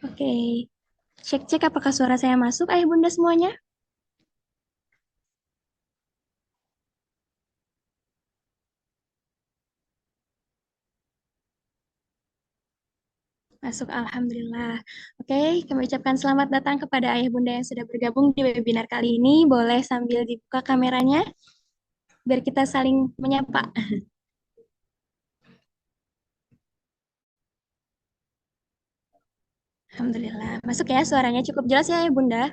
Oke, cek-cek apakah suara saya masuk, ayah bunda semuanya? Masuk, alhamdulillah. Oke, kami ucapkan selamat datang kepada ayah bunda yang sudah bergabung di webinar kali ini. Boleh sambil dibuka kameranya, biar kita saling menyapa. Alhamdulillah. Masuk ya, suaranya cukup jelas ya, ayah bunda.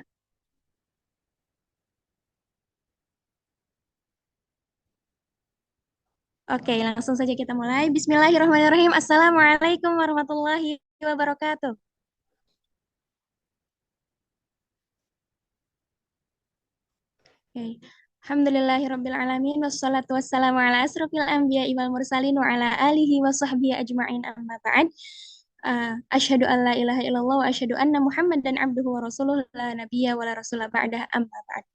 Oke, langsung saja kita mulai. Bismillahirrahmanirrahim. Assalamualaikum warahmatullahi wabarakatuh. Oke. Alhamdulillahirabbil alamin wassalatu wassalamu ala asrofil anbiya'i wal mursalin wa ala alihi wa sahbihi ajma'in amma ba'd. Asyhadu an la ilaha illallah wa asyhadu anna Muhammadan abduhu wa rasuluh la nabiyya wa la rasula ba'dah amma ba'd.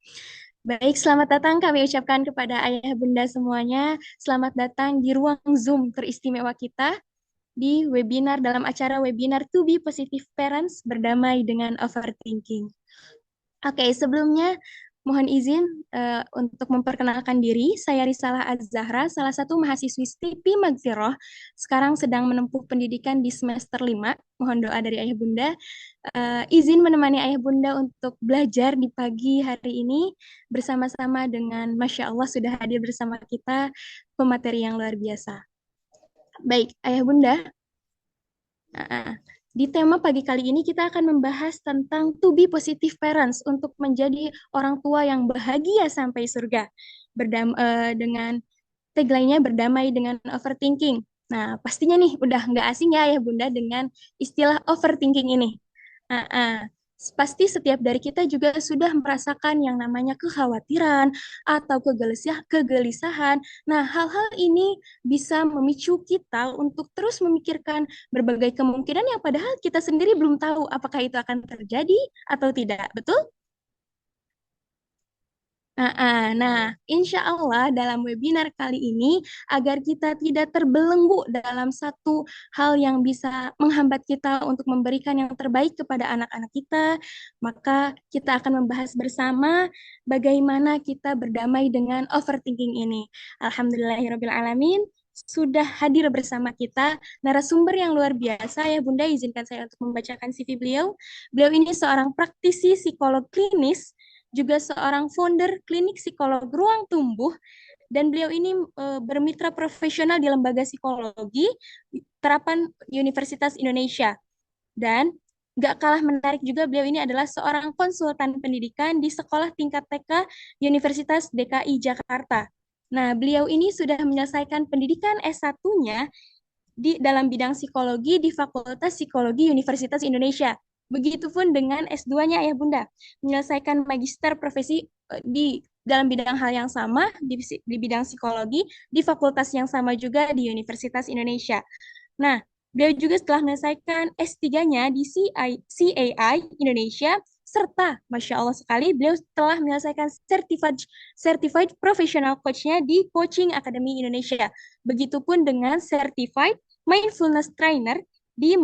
Baik, selamat datang kami ucapkan kepada ayah bunda semuanya. Selamat datang di ruang Zoom teristimewa kita di webinar dalam acara webinar To Be Positive Parents berdamai dengan overthinking. Oke, sebelumnya mohon izin untuk memperkenalkan diri. Saya Risalah Az-Zahra, salah satu mahasiswi STIPI Magziroh. Sekarang sedang menempuh pendidikan di semester 5. Mohon doa dari Ayah Bunda. Izin menemani Ayah Bunda untuk belajar di pagi hari ini bersama-sama dengan Masya Allah sudah hadir bersama kita pemateri yang luar biasa. Baik, Ayah Bunda. Nah, di tema pagi kali ini kita akan membahas tentang to be positive parents untuk menjadi orang tua yang bahagia sampai surga. Dengan tagline-nya berdamai dengan overthinking. Nah, pastinya nih udah nggak asing ya ya Bunda dengan istilah overthinking ini. Ah, ah. Pasti setiap dari kita juga sudah merasakan yang namanya kekhawatiran atau kegelisahan. Nah, hal-hal ini bisa memicu kita untuk terus memikirkan berbagai kemungkinan yang padahal kita sendiri belum tahu apakah itu akan terjadi atau tidak. Betul? Nah, insya Allah dalam webinar kali ini, agar kita tidak terbelenggu dalam satu hal yang bisa menghambat kita untuk memberikan yang terbaik kepada anak-anak kita, maka kita akan membahas bersama bagaimana kita berdamai dengan overthinking ini. Alhamdulillahirrabbilalamin, sudah hadir bersama kita narasumber yang luar biasa ya Bunda, izinkan saya untuk membacakan CV beliau. Beliau ini seorang praktisi psikolog klinis, juga seorang founder klinik psikolog ruang tumbuh, dan beliau ini bermitra profesional di lembaga psikologi terapan Universitas Indonesia. Dan gak kalah menarik juga beliau ini adalah seorang konsultan pendidikan di sekolah tingkat TK Universitas DKI Jakarta. Nah, beliau ini sudah menyelesaikan pendidikan S1-nya di dalam bidang psikologi di Fakultas Psikologi Universitas Indonesia. Begitupun dengan S2-nya ya Bunda, menyelesaikan magister profesi di dalam bidang hal yang sama di bidang psikologi di fakultas yang sama juga di Universitas Indonesia. Nah, beliau juga setelah menyelesaikan S3-nya di CAI Indonesia, serta Masya Allah sekali, beliau telah menyelesaikan Certified Professional Coach-nya di Coaching Academy Indonesia. Begitupun dengan Certified Mindfulness Trainer di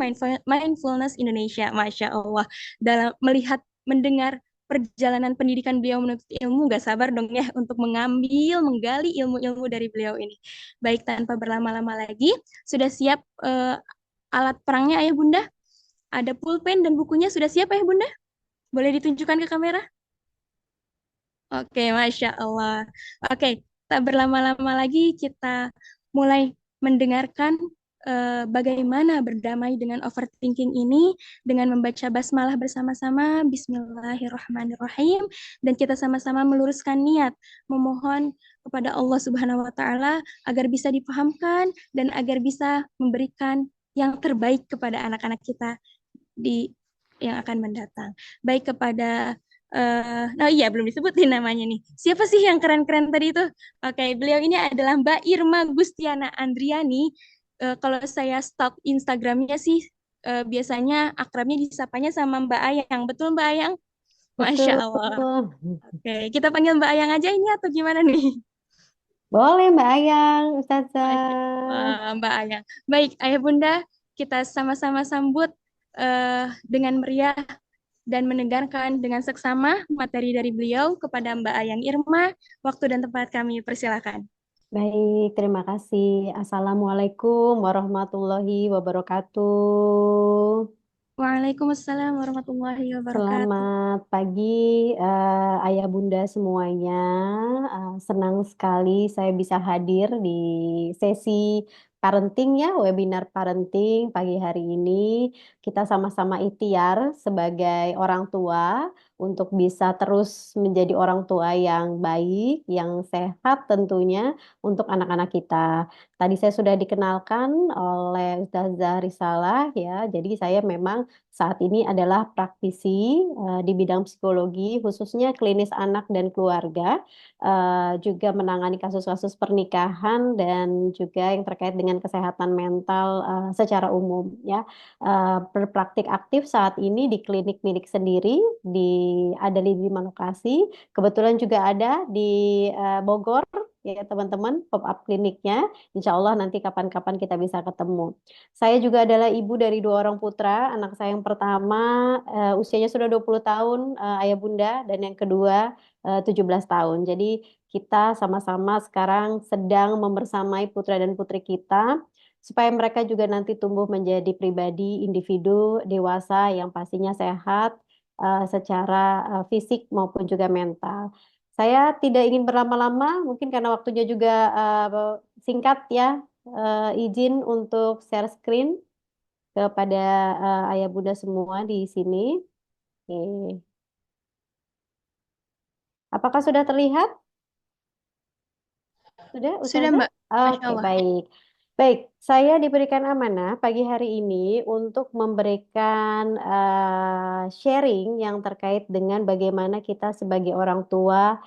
Mindfulness Indonesia. Masya Allah. Dalam melihat, mendengar perjalanan pendidikan beliau menuntut ilmu, gak sabar dong ya untuk menggali ilmu-ilmu dari beliau ini. Baik, tanpa berlama-lama lagi, sudah siap alat perangnya Ayah Bunda? Ada pulpen dan bukunya sudah siap Ayah Bunda? Boleh ditunjukkan ke kamera? Oke, Masya Allah. Oke, tak berlama-lama lagi kita mulai mendengarkan bagaimana berdamai dengan overthinking ini dengan membaca basmalah bersama-sama. Bismillahirrahmanirrahim. Dan kita sama-sama meluruskan niat, memohon kepada Allah Subhanahu wa Ta'ala agar bisa dipahamkan dan agar bisa memberikan yang terbaik kepada anak-anak kita di yang akan mendatang. Baik kepada oh iya belum disebutin namanya nih. Siapa sih yang keren-keren tadi itu? Oke, beliau ini adalah Mbak Irma Gustiana Andriani. Kalau saya stalk Instagramnya sih biasanya akrabnya disapanya sama Mbak Ayang. Betul Mbak Ayang? Masya Betul. Allah. Oke, kita panggil Mbak Ayang aja ini atau gimana nih? Boleh Mbak Ayang, Masya Ustazah. Allah, Mbak Ayang. Baik, Ayah Bunda, kita sama-sama sambut dengan meriah dan mendengarkan dengan seksama materi dari beliau kepada Mbak Ayang Irma. Waktu dan tempat kami persilakan. Baik, terima kasih. Assalamualaikum warahmatullahi wabarakatuh. Waalaikumsalam warahmatullahi wabarakatuh. Selamat pagi, ayah bunda semuanya. Senang sekali saya bisa hadir di sesi parenting ya, webinar parenting pagi hari ini. Kita sama-sama ikhtiar sebagai orang tua untuk bisa terus menjadi orang tua yang baik, yang sehat tentunya untuk anak-anak kita. Tadi saya sudah dikenalkan oleh Ustazah Risalah ya. Jadi saya memang saat ini adalah praktisi di bidang psikologi, khususnya klinis anak dan keluarga, juga menangani kasus-kasus pernikahan dan juga yang terkait dengan kesehatan mental secara umum. Ya, berpraktik aktif saat ini di klinik milik sendiri, di ada di 5 lokasi. Kebetulan juga ada di Bogor. Ya teman-teman, pop-up kliniknya. Insya Allah nanti kapan-kapan kita bisa ketemu. Saya juga adalah ibu dari 2 orang putra. Anak saya yang pertama usianya sudah 20 tahun, ayah bunda, dan yang kedua 17 tahun. Jadi kita sama-sama sekarang sedang membersamai putra dan putri kita supaya mereka juga nanti tumbuh menjadi pribadi, individu dewasa yang pastinya sehat secara fisik maupun juga mental. Saya tidak ingin berlama-lama, mungkin karena waktunya juga singkat ya. Izin untuk share screen kepada ayah bunda semua di sini. Oke. Apakah sudah terlihat? Sudah, Sudah, Ustazah? Mbak. Masya Oke, Allah. baik. Baik, saya diberikan amanah pagi hari ini untuk memberikan sharing yang terkait dengan bagaimana kita sebagai orang tua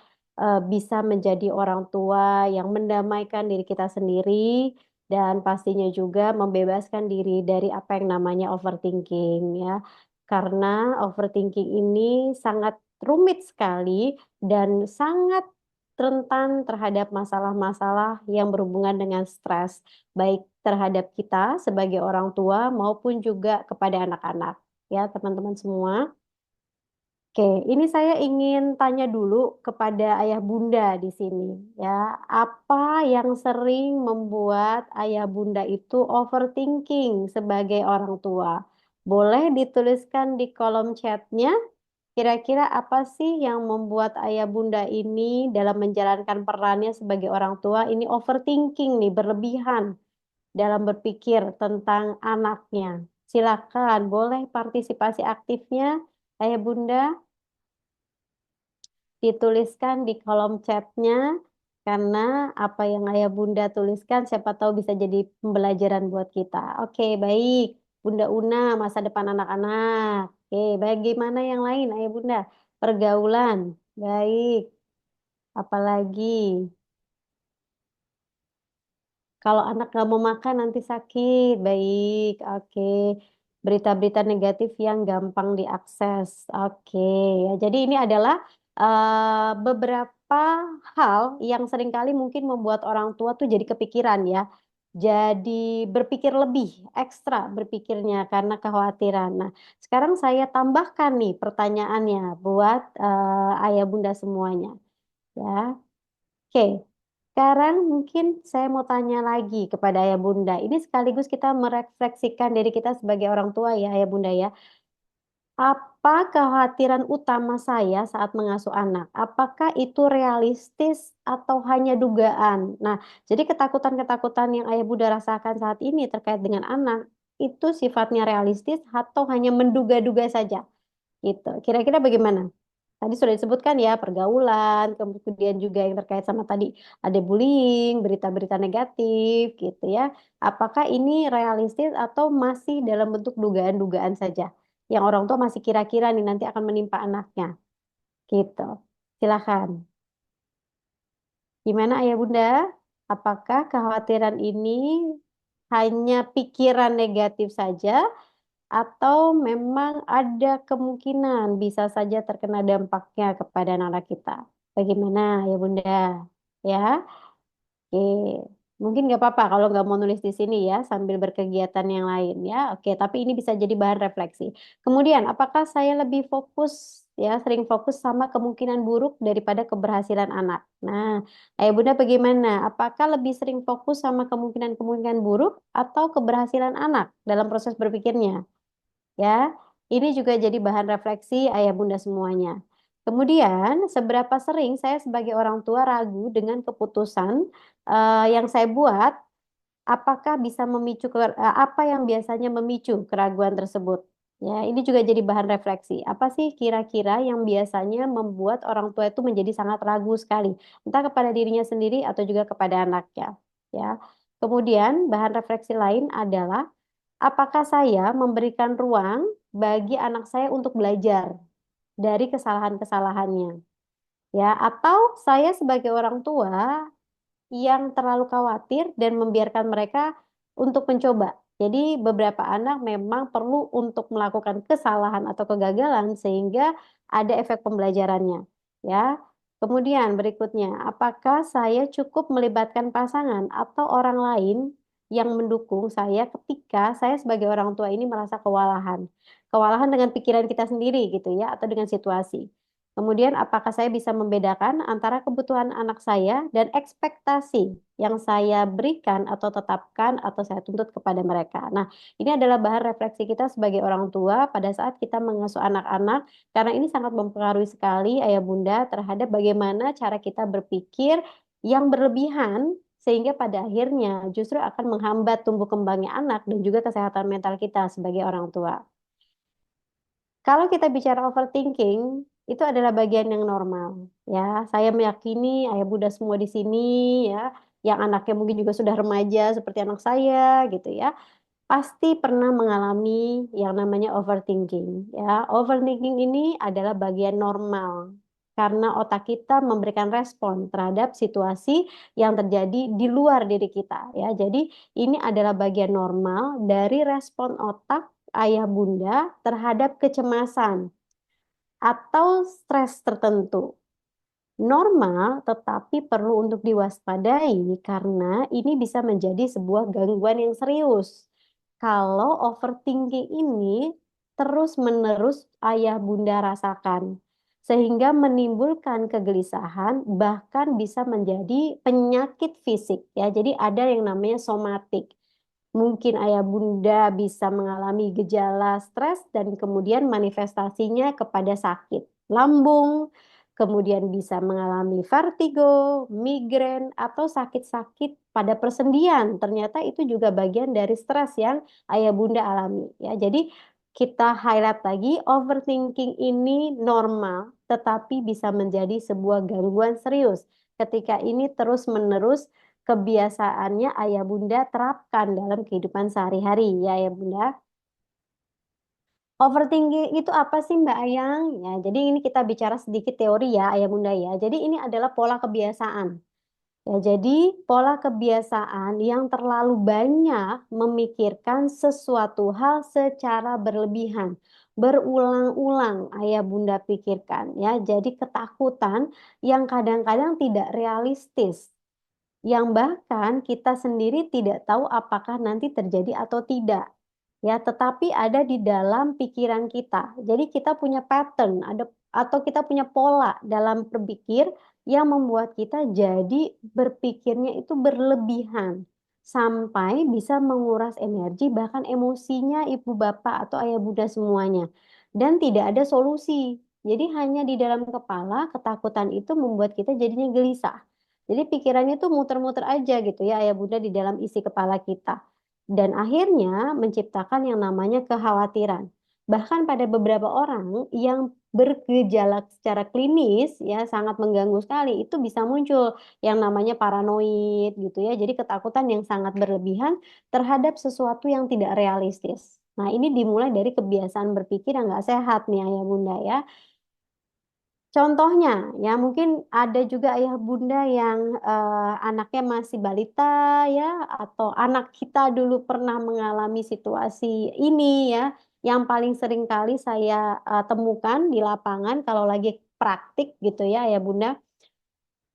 bisa menjadi orang tua yang mendamaikan diri kita sendiri dan pastinya juga membebaskan diri dari apa yang namanya overthinking ya. Karena overthinking ini sangat rumit sekali dan sangat rentan terhadap masalah-masalah yang berhubungan dengan stres, baik terhadap kita sebagai orang tua maupun juga kepada anak-anak. Ya, teman-teman semua. Oke, ini saya ingin tanya dulu kepada ayah bunda di sini. Ya, apa yang sering membuat ayah bunda itu overthinking sebagai orang tua? Boleh dituliskan di kolom chatnya. Kira-kira apa sih yang membuat ayah bunda ini dalam menjalankan perannya sebagai orang tua ini overthinking nih, berlebihan dalam berpikir tentang anaknya? Silakan, boleh partisipasi aktifnya, ayah bunda, dituliskan di kolom chatnya karena apa yang ayah bunda tuliskan siapa tahu bisa jadi pembelajaran buat kita. Oke, baik. Bunda Una, masa depan anak-anak. Oke, bagaimana yang lain ayah bunda? Pergaulan, baik. Apalagi kalau anak nggak mau makan nanti sakit, baik. Oke. Berita-berita negatif yang gampang diakses. Oke, ya. Jadi ini adalah beberapa hal yang seringkali mungkin membuat orang tua tuh jadi kepikiran ya. Jadi berpikir lebih, ekstra berpikirnya karena kekhawatiran. Nah, sekarang saya tambahkan nih pertanyaannya buat ayah bunda semuanya. Ya, oke. Sekarang mungkin saya mau tanya lagi kepada ayah bunda. Ini sekaligus kita merefleksikan diri kita sebagai orang tua ya, ayah bunda ya. Apa kekhawatiran utama saya saat mengasuh anak? Apakah itu realistis atau hanya dugaan? Nah, jadi ketakutan-ketakutan yang ayah bunda rasakan saat ini terkait dengan anak, itu sifatnya realistis atau hanya menduga-duga saja? Gitu. Kira-kira bagaimana? Tadi sudah disebutkan ya pergaulan, kemudian juga yang terkait sama tadi ada bullying, berita-berita negatif gitu ya. Apakah ini realistis atau masih dalam bentuk dugaan-dugaan saja? Yang orang tua masih kira-kira nih nanti akan menimpa anaknya gitu. Silakan. Gimana ayah bunda? Apakah kekhawatiran ini hanya pikiran negatif saja atau memang ada kemungkinan bisa saja terkena dampaknya kepada anak kita. Bagaimana ya Bunda? Ya, oke. Mungkin nggak apa-apa kalau nggak mau nulis di sini ya, sambil berkegiatan yang lain ya. Oke, tapi ini bisa jadi bahan refleksi. Kemudian, apakah saya lebih fokus ya, sering fokus sama kemungkinan buruk daripada keberhasilan anak? Nah, Ayah Bunda bagaimana? Apakah lebih sering fokus sama kemungkinan-kemungkinan buruk atau keberhasilan anak dalam proses berpikirnya? Ya, ini juga jadi bahan refleksi ayah bunda semuanya. Kemudian, seberapa sering saya sebagai orang tua ragu dengan keputusan yang saya buat, apakah bisa memicu apa yang biasanya memicu keraguan tersebut? Ya, ini juga jadi bahan refleksi. Apa sih kira-kira yang biasanya membuat orang tua itu menjadi sangat ragu sekali, entah kepada dirinya sendiri atau juga kepada anaknya, ya. Kemudian, bahan refleksi lain adalah apakah saya memberikan ruang bagi anak saya untuk belajar dari kesalahan-kesalahannya? Ya, atau saya sebagai orang tua yang terlalu khawatir dan membiarkan mereka untuk mencoba. Jadi beberapa anak memang perlu untuk melakukan kesalahan atau kegagalan sehingga ada efek pembelajarannya. Ya. Kemudian berikutnya, apakah saya cukup melibatkan pasangan atau orang lain yang mendukung saya ketika saya sebagai orang tua ini merasa kewalahan. Kewalahan dengan pikiran kita sendiri gitu ya atau dengan situasi. Kemudian, apakah saya bisa membedakan antara kebutuhan anak saya dan ekspektasi yang saya berikan atau tetapkan atau saya tuntut kepada mereka? Nah, ini adalah bahan refleksi kita sebagai orang tua pada saat kita mengasuh anak-anak, karena ini sangat mempengaruhi sekali ayah bunda terhadap bagaimana cara kita berpikir yang berlebihan, sehingga pada akhirnya justru akan menghambat tumbuh kembangnya anak dan juga kesehatan mental kita sebagai orang tua. Kalau kita bicara overthinking, itu adalah bagian yang normal, ya. Saya meyakini ayah bunda semua di sini, ya, yang anaknya mungkin juga sudah remaja seperti anak saya, gitu ya, pasti pernah mengalami yang namanya overthinking, ya. Overthinking ini adalah bagian normal karena otak kita memberikan respon terhadap situasi yang terjadi di luar diri kita, ya. Jadi ini adalah bagian normal dari respon otak ayah bunda terhadap kecemasan atau stres tertentu. Normal, tetapi perlu untuk diwaspadai karena ini bisa menjadi sebuah gangguan yang serius. Kalau overthinking ini terus-menerus ayah bunda rasakan, sehingga menimbulkan kegelisahan, bahkan bisa menjadi penyakit fisik. Ya, jadi ada yang namanya somatik. Mungkin ayah bunda bisa mengalami gejala stres dan kemudian manifestasinya kepada sakit lambung, kemudian bisa mengalami vertigo, migrain, atau sakit-sakit pada persendian. Ternyata itu juga bagian dari stres yang ayah bunda alami. Ya, jadi kita highlight lagi, overthinking ini normal, tetapi bisa menjadi sebuah gangguan serius ketika ini terus-menerus kebiasaannya ayah bunda terapkan dalam kehidupan sehari-hari ya ayah bunda. Overthinking itu apa sih Mbak Ayang? Ya, jadi ini kita bicara sedikit teori ya ayah bunda ya. Jadi ini adalah pola kebiasaan. Ya, jadi pola kebiasaan yang terlalu banyak memikirkan sesuatu hal secara berlebihan, berulang-ulang ayah bunda pikirkan ya. Jadi ketakutan yang kadang-kadang tidak realistis yang bahkan kita sendiri tidak tahu apakah nanti terjadi atau tidak. Ya, tetapi ada di dalam pikiran kita. Jadi kita punya pattern, ada atau kita punya pola dalam berpikir yang membuat kita jadi berpikirnya itu berlebihan sampai bisa menguras energi bahkan emosinya ibu bapak atau ayah bunda semuanya dan tidak ada solusi. Jadi hanya di dalam kepala ketakutan itu membuat kita jadinya gelisah. Jadi pikirannya tuh muter-muter aja gitu ya ayah bunda di dalam isi kepala kita. Dan akhirnya menciptakan yang namanya kekhawatiran. Bahkan pada beberapa orang yang bergejala secara klinis ya sangat mengganggu sekali itu bisa muncul yang namanya paranoid gitu ya. Jadi ketakutan yang sangat berlebihan terhadap sesuatu yang tidak realistis. Nah, ini dimulai dari kebiasaan berpikir yang nggak sehat nih ayah bunda ya. Contohnya, ya mungkin ada juga ayah bunda yang anaknya masih balita ya, atau anak kita dulu pernah mengalami situasi ini ya, yang paling sering kali saya temukan di lapangan kalau lagi praktik gitu ya ayah bunda.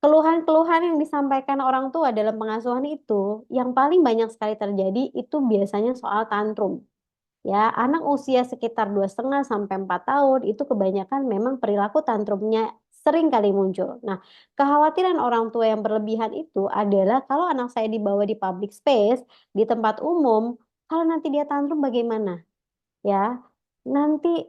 keluhan-keluhan yang disampaikan orang tua dalam pengasuhan itu, yang paling banyak sekali terjadi itu biasanya soal tantrum. Ya, anak usia sekitar 2,5 sampai 4 tahun itu kebanyakan memang perilaku tantrumnya sering kali muncul. Nah, kekhawatiran orang tua yang berlebihan itu adalah kalau anak saya dibawa di public space, di tempat umum, kalau nanti dia tantrum bagaimana? Ya, nanti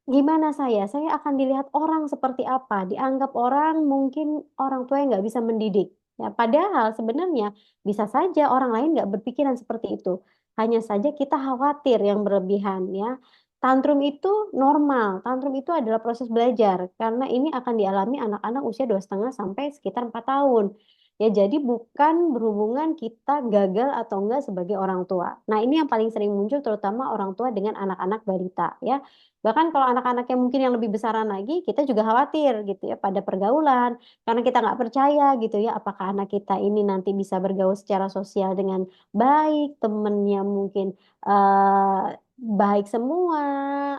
gimana saya? Saya akan dilihat orang seperti apa? Dianggap orang mungkin orang tua yang nggak bisa mendidik. Ya, padahal sebenarnya bisa saja orang lain nggak berpikiran seperti itu. Hanya saja kita khawatir yang berlebihan ya. Tantrum itu normal. Tantrum itu adalah proses belajar karena ini akan dialami anak-anak usia 2,5 sampai sekitar 4 tahun. Ya, jadi bukan berhubungan kita gagal atau enggak sebagai orang tua. Nah, ini yang paling sering muncul terutama orang tua dengan anak-anak balita ya. Bahkan kalau anak-anak yang mungkin yang lebih besaran lagi, kita juga khawatir gitu ya pada pergaulan karena kita nggak percaya gitu ya apakah anak kita ini nanti bisa bergaul secara sosial dengan baik, temennya mungkin baik semua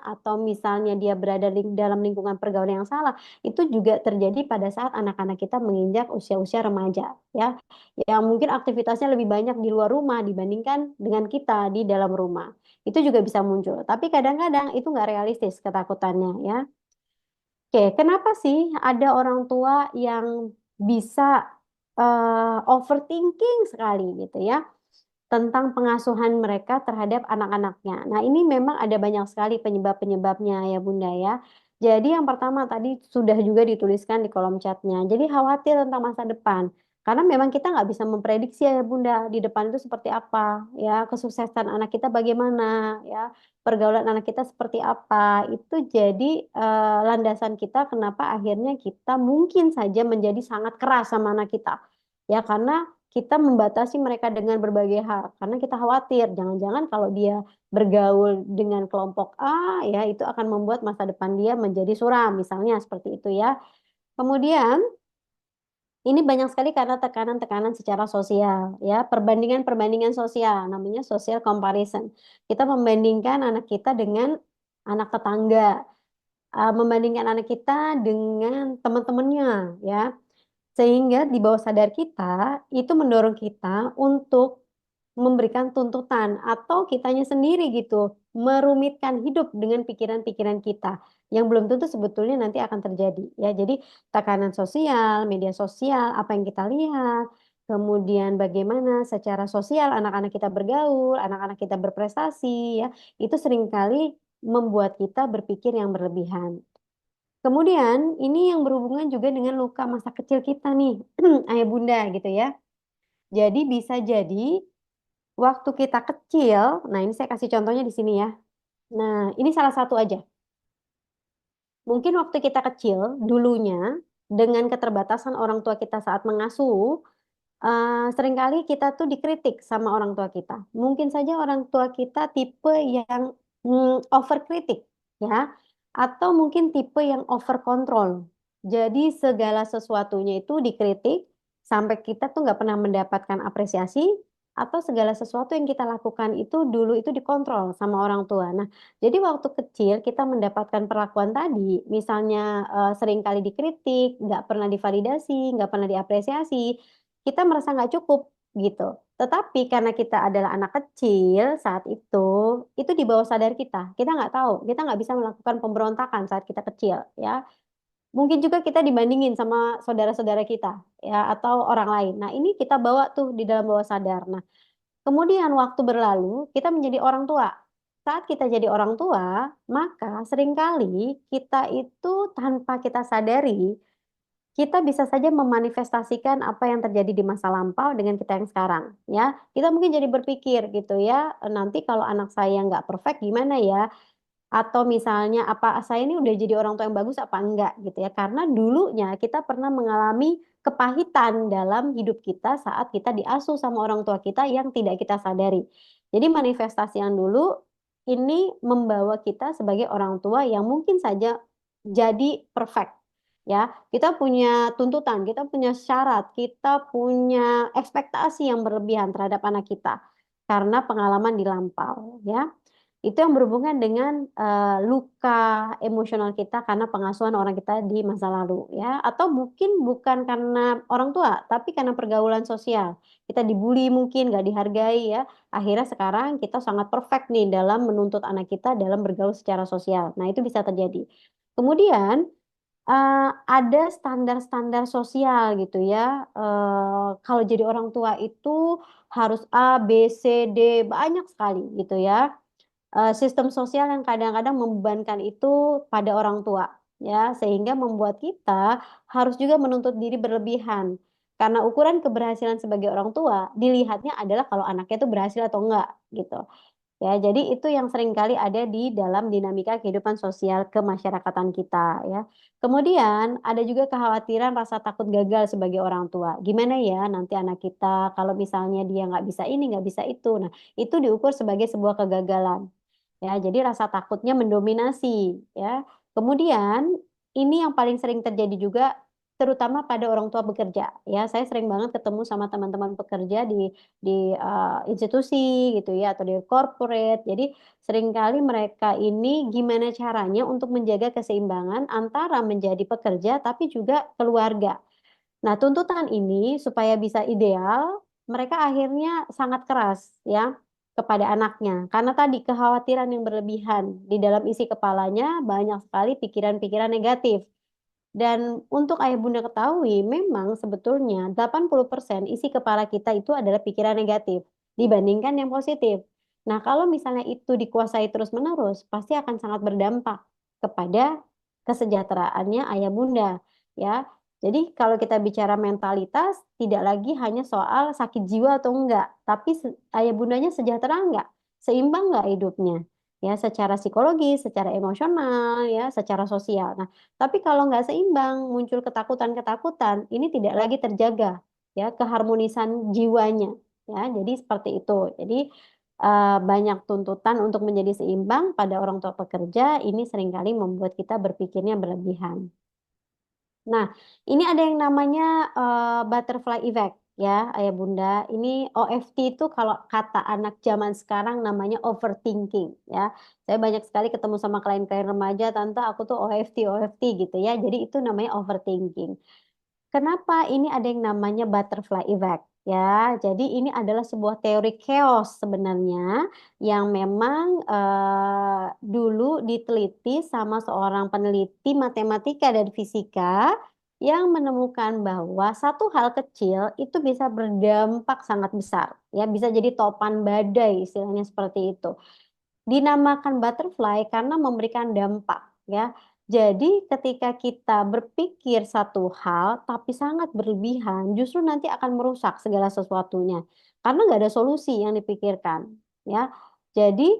atau misalnya dia berada di dalam lingkungan pergaulan yang salah, itu juga terjadi pada saat anak-anak kita menginjak usia-usia remaja ya, yang mungkin aktivitasnya lebih banyak di luar rumah dibandingkan dengan kita di dalam rumah. Itu juga bisa muncul. Tapi kadang-kadang itu nggak realistis ketakutannya ya. Oke, kenapa sih ada orang tua yang bisa overthinking sekali gitu ya tentang pengasuhan mereka terhadap anak-anaknya. Nah, ini memang ada banyak sekali penyebab-penyebabnya ya Bunda ya. Jadi yang pertama tadi sudah juga dituliskan di kolom chatnya. Jadi khawatir tentang masa depan. Karena memang kita nggak bisa memprediksi ya Bunda di depan itu seperti apa ya, kesuksesan anak kita bagaimana ya, pergaulan anak kita seperti apa. Itu jadi landasan kita kenapa akhirnya kita mungkin saja menjadi sangat keras sama anak kita. Ya karena kita membatasi mereka dengan berbagai hal karena kita khawatir jangan-jangan kalau dia bergaul dengan kelompok A ya itu akan membuat masa depan dia menjadi suram misalnya seperti itu ya. Kemudian ini banyak sekali karena tekanan-tekanan secara sosial ya, perbandingan-perbandingan sosial namanya social comparison. Kita membandingkan anak kita dengan anak tetangga, membandingkan anak kita dengan teman-temannya ya. Sehingga di bawah sadar kita itu mendorong kita untuk memberikan tuntutan atau kitanya sendiri gitu, merumitkan hidup dengan pikiran-pikiran kita yang belum tentu sebetulnya nanti akan terjadi ya. Jadi tekanan sosial, media sosial, apa yang kita lihat, kemudian bagaimana secara sosial anak-anak kita bergaul, anak-anak kita berprestasi ya, itu seringkali membuat kita berpikir yang berlebihan. Kemudian ini yang berhubungan juga dengan luka masa kecil kita nih, ayah bunda gitu ya. Jadi bisa jadi waktu kita kecil, nah ini saya kasih contohnya di sini ya. Nah, ini salah satu aja. Mungkin waktu kita kecil, dulunya dengan keterbatasan orang tua kita saat mengasuh, seringkali kita tuh dikritik sama orang tua kita. Mungkin saja orang tua kita tipe yang overkritik, ya, atau mungkin tipe yang over kontrol. Jadi segala sesuatunya itu dikritik sampai kita tuh nggak pernah mendapatkan apresiasi atau segala sesuatu yang kita lakukan itu dulu itu dikontrol sama orang tua. Nah, jadi waktu kecil kita mendapatkan perlakuan tadi, misalnya seringkali dikritik, nggak pernah divalidasi, nggak pernah diapresiasi, kita merasa nggak cukup gitu. Tetapi karena kita adalah anak kecil saat itu di bawah sadar kita. Kita nggak tahu, kita nggak bisa melakukan pemberontakan saat kita kecil, ya. Mungkin juga kita dibandingin sama saudara-saudara kita, ya, atau orang lain. Nah, ini kita bawa tuh di dalam bawah sadar. Nah, kemudian waktu berlalu, kita menjadi orang tua. Saat kita jadi orang tua, maka seringkali kita itu tanpa kita sadari kita bisa saja memanifestasikan apa yang terjadi di masa lampau dengan kita yang sekarang ya kita mungkin jadi berpikir gitu ya nanti kalau anak saya nggak perfect gimana ya atau misalnya apa saya ini udah jadi orang tua yang bagus apa enggak gitu ya karena dulunya kita pernah mengalami kepahitan dalam hidup kita saat kita diasuh sama orang tua kita yang tidak kita sadari jadi manifestasi yang dulu ini membawa kita sebagai orang tua yang mungkin saja jadi perfect ya kita punya tuntutan kita punya syarat kita punya ekspektasi yang berlebihan terhadap anak kita karena pengalaman di lampau ya Itu yang berhubungan dengan luka emosional kita karena pengasuhan orang kita di masa lalu ya, atau mungkin bukan karena orang tua, tapi karena pergaulan sosial. Kita dibully mungkin nggak dihargai ya. Akhirnya sekarang kita sangat perfect nih dalam menuntut anak kita dalam bergaul secara sosial. Nah, itu bisa terjadi. Kemudian ada standar-standar sosial gitu ya. Kalau jadi orang tua itu harus A, B, C, D, banyak sekali gitu ya. Sistem sosial yang kadang-kadang membebankan itu pada orang tua ya, sehingga membuat kita harus juga menuntut diri berlebihan. Karena ukuran keberhasilan sebagai orang tua dilihatnya adalah kalau anaknya itu berhasil atau enggak gitu. Ya, jadi itu yang seringkali ada di dalam dinamika kehidupan sosial kemasyarakatan kita ya. Kemudian ada juga kekhawatiran rasa takut gagal sebagai orang tua. Gimana ya nanti anak kita kalau misalnya dia nggak bisa ini, nggak bisa itu. Nah, itu diukur sebagai sebuah kegagalan. Ya, jadi rasa takutnya mendominasi ya. Kemudian ini yang paling sering terjadi juga terutama pada orang tua bekerja ya. Saya sering banget ketemu sama teman-teman pekerja di institusi gitu ya atau di corporate. Jadi seringkali mereka ini gimana caranya untuk menjaga keseimbangan antara menjadi pekerja tapi juga keluarga. Nah, tuntutan ini supaya bisa ideal, mereka akhirnya sangat keras ya kepada anaknya. Karena tadi kekhawatiran yang berlebihan di dalam isi kepalanya banyak sekali pikiran-pikiran negatif. Dan untuk ayah bunda ketahui, memang sebetulnya 80% isi kepala kita itu adalah pikiran negatif dibandingkan yang positif. Nah, kalau misalnya itu dikuasai terus-menerus, pasti akan sangat berdampak kepada kesejahteraannya ayah bunda, ya. Jadi kalau kita bicara mentalitas, tidak lagi hanya soal sakit jiwa atau enggak, tapi ayah bundanya sejahtera enggak, seimbang enggak hidupnya, ya, secara psikologis, secara emosional, ya, secara sosial. Nah, tapi kalau nggak seimbang, muncul ketakutan-ketakutan, ini tidak lagi terjaga, ya, keharmonisan jiwanya, ya. Jadi seperti itu. Jadi banyak tuntutan untuk menjadi seimbang pada orang tua pekerja, ini seringkali membuat kita berpikirnya berlebihan. Nah, ini ada yang namanya butterfly effect ya, ayah bunda. Ini OFT itu kalau kata anak zaman sekarang namanya overthinking ya. Saya banyak sekali ketemu sama klien-klien remaja, tante aku tuh OFT, OFT gitu ya. Jadi itu namanya overthinking. Kenapa ini ada yang namanya butterfly effect? Ya, jadi ini adalah sebuah teori chaos sebenarnya yang memang dulu diteliti sama seorang peneliti matematika dan fisika yang menemukan bahwa satu hal kecil itu bisa berdampak sangat besar, ya bisa jadi topan badai istilahnya seperti itu. Dinamakan butterfly karena memberikan dampak ya. Jadi ketika kita berpikir satu hal tapi sangat berlebihan, justru nanti akan merusak segala sesuatunya. Karena nggak ada solusi yang dipikirkan ya. Jadi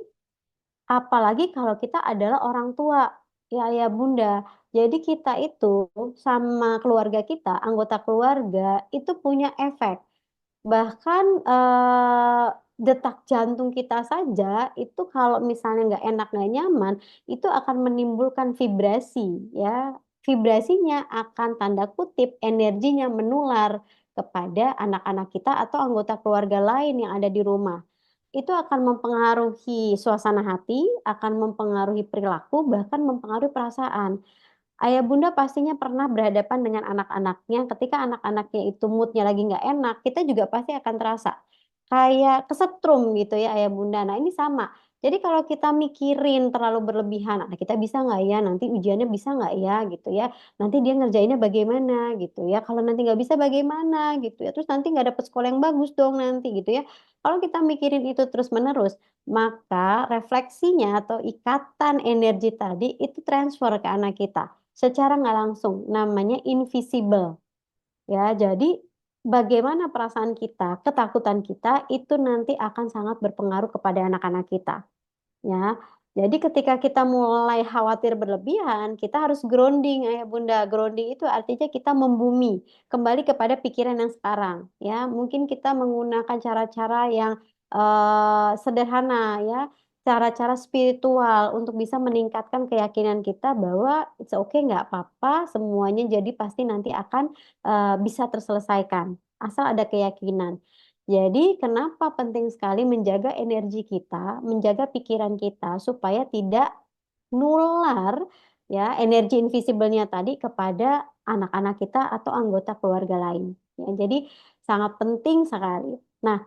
apalagi kalau kita adalah orang tua, ya ayah bunda. Jadi kita itu sama keluarga kita, anggota keluarga itu punya efek. Bahkan detak jantung kita saja itu kalau misalnya nggak enak, nggak nyaman, itu akan menimbulkan vibrasi ya. Vibrasinya akan tanda kutip energinya menular kepada anak-anak kita atau anggota keluarga lain yang ada di rumah. Itu akan mempengaruhi suasana hati, akan mempengaruhi perilaku, bahkan mempengaruhi perasaan. Ayah bunda pastinya pernah berhadapan dengan anak-anaknya ketika anak-anaknya itu moodnya lagi nggak enak, kita juga pasti akan terasa kayak kesetrum gitu ya ayah bunda. Nah ini sama. Jadi kalau kita mikirin terlalu berlebihan, anak kita bisa nggak ya, nanti ujiannya bisa nggak ya gitu ya, nanti dia ngerjainnya bagaimana gitu ya, kalau nanti nggak bisa bagaimana gitu ya, terus nanti nggak dapet sekolah yang bagus dong nanti gitu ya. Kalau kita mikirin itu terus-menerus, maka refleksinya atau ikatan energi tadi itu transfer ke anak kita secara nggak langsung, namanya invisible ya. Jadi bagaimana perasaan kita, ketakutan kita itu nanti akan sangat berpengaruh kepada anak-anak kita ya. Jadi ketika kita mulai khawatir berlebihan, kita harus grounding ayah bunda. Grounding itu artinya kita membumi kembali kepada pikiran yang sekarang ya. Mungkin kita menggunakan cara-cara yang sederhana ya, cara-cara spiritual untuk bisa meningkatkan keyakinan kita bahwa it's okay, nggak apa-apa, semuanya jadi pasti nanti akan bisa terselesaikan asal ada keyakinan. Jadi kenapa penting sekali menjaga energi kita, menjaga pikiran kita supaya tidak nular ya energi invisible-nya tadi kepada anak-anak kita atau anggota keluarga lain. Ya, jadi sangat penting sekali. Nah,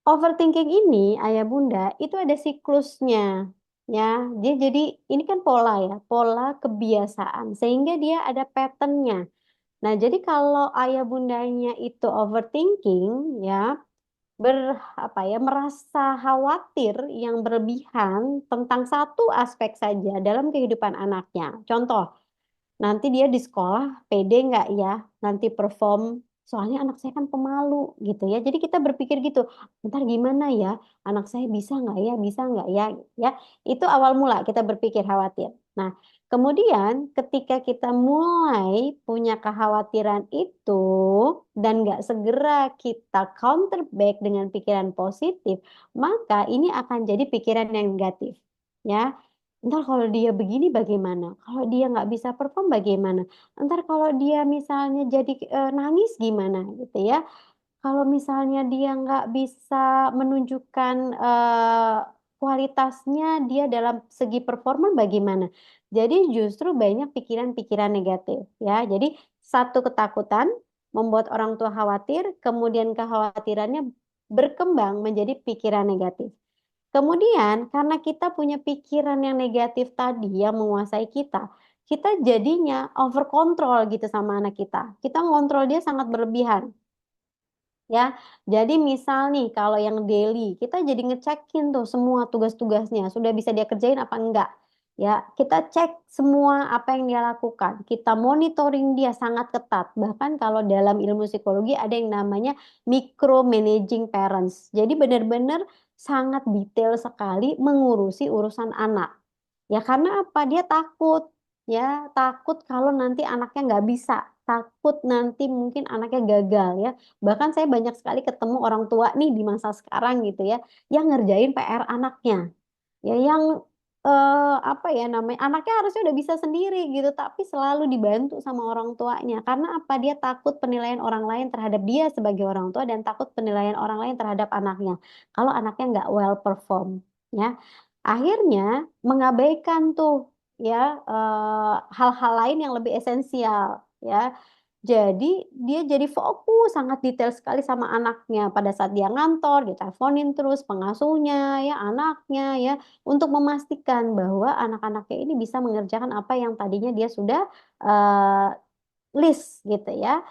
overthinking ini, ayah bunda, itu ada siklusnya. Ya, dia jadi ini kan pola ya, pola kebiasaan, sehingga dia ada patternnya. Nah, jadi kalau ayah bundanya itu overthinking, ya, ber apa ya, merasa khawatir yang berlebihan tentang satu aspek saja dalam kehidupan anaknya. Contoh, nanti dia di sekolah pede nggak ya nanti perform, soalnya anak saya kan pemalu gitu ya, jadi kita berpikir gitu, ntar gimana ya, anak saya bisa nggak ya, bisa nggak ya, ya itu awal mula kita berpikir khawatir. Nah, kemudian ketika kita mulai punya kekhawatiran itu dan nggak segera kita counter back dengan pikiran positif, maka ini akan jadi pikiran yang negatif, ya. Ntar kalau dia begini bagaimana? Kalau dia nggak bisa perform bagaimana? Ntar kalau dia misalnya jadi nangis gimana gitu ya? Kalau misalnya dia nggak bisa menunjukkan kualitasnya dia dalam segi performa bagaimana? Jadi justru banyak pikiran-pikiran negatif ya. Jadi satu ketakutan membuat orang tua khawatir, kemudian kekhawatirannya berkembang menjadi pikiran negatif. Kemudian, karena kita punya pikiran yang negatif tadi yang menguasai kita, kita jadinya over control gitu sama anak kita. Kita ngontrol dia sangat berlebihan, ya. Jadi misal nih, kalau yang daily, kita jadi ngecekin tuh semua tugas-tugasnya, sudah bisa dia kerjain apa enggak. Ya, kita cek semua apa yang dia lakukan. Kita monitoring dia sangat ketat. Bahkan kalau dalam ilmu psikologi ada yang namanya micromanaging parents. Jadi benar-benar sangat detail sekali mengurusi urusan anak. Ya karena apa? Dia takut. Ya, takut kalau nanti anaknya nggak bisa. Takut nanti mungkin anaknya gagal ya. Bahkan saya banyak sekali ketemu orang tua nih di masa sekarang gitu ya, yang ngerjain PR anaknya. Ya yang apa ya namanya, anaknya harusnya udah bisa sendiri gitu, tapi selalu dibantu sama orang tuanya. Karena apa? Dia takut penilaian orang lain terhadap dia sebagai orang tua dan takut penilaian orang lain terhadap anaknya. Kalau anaknya nggak well perform, ya. Akhirnya mengabaikan tuh ya hal-hal lain yang lebih esensial ya. Jadi dia jadi fokus sangat detail sekali sama anaknya. Pada saat dia ngantor, diteleponin terus pengasuhnya, ya anaknya, ya untuk memastikan bahwa anak-anaknya ini bisa mengerjakan apa yang tadinya dia sudah eh, list gitu ya.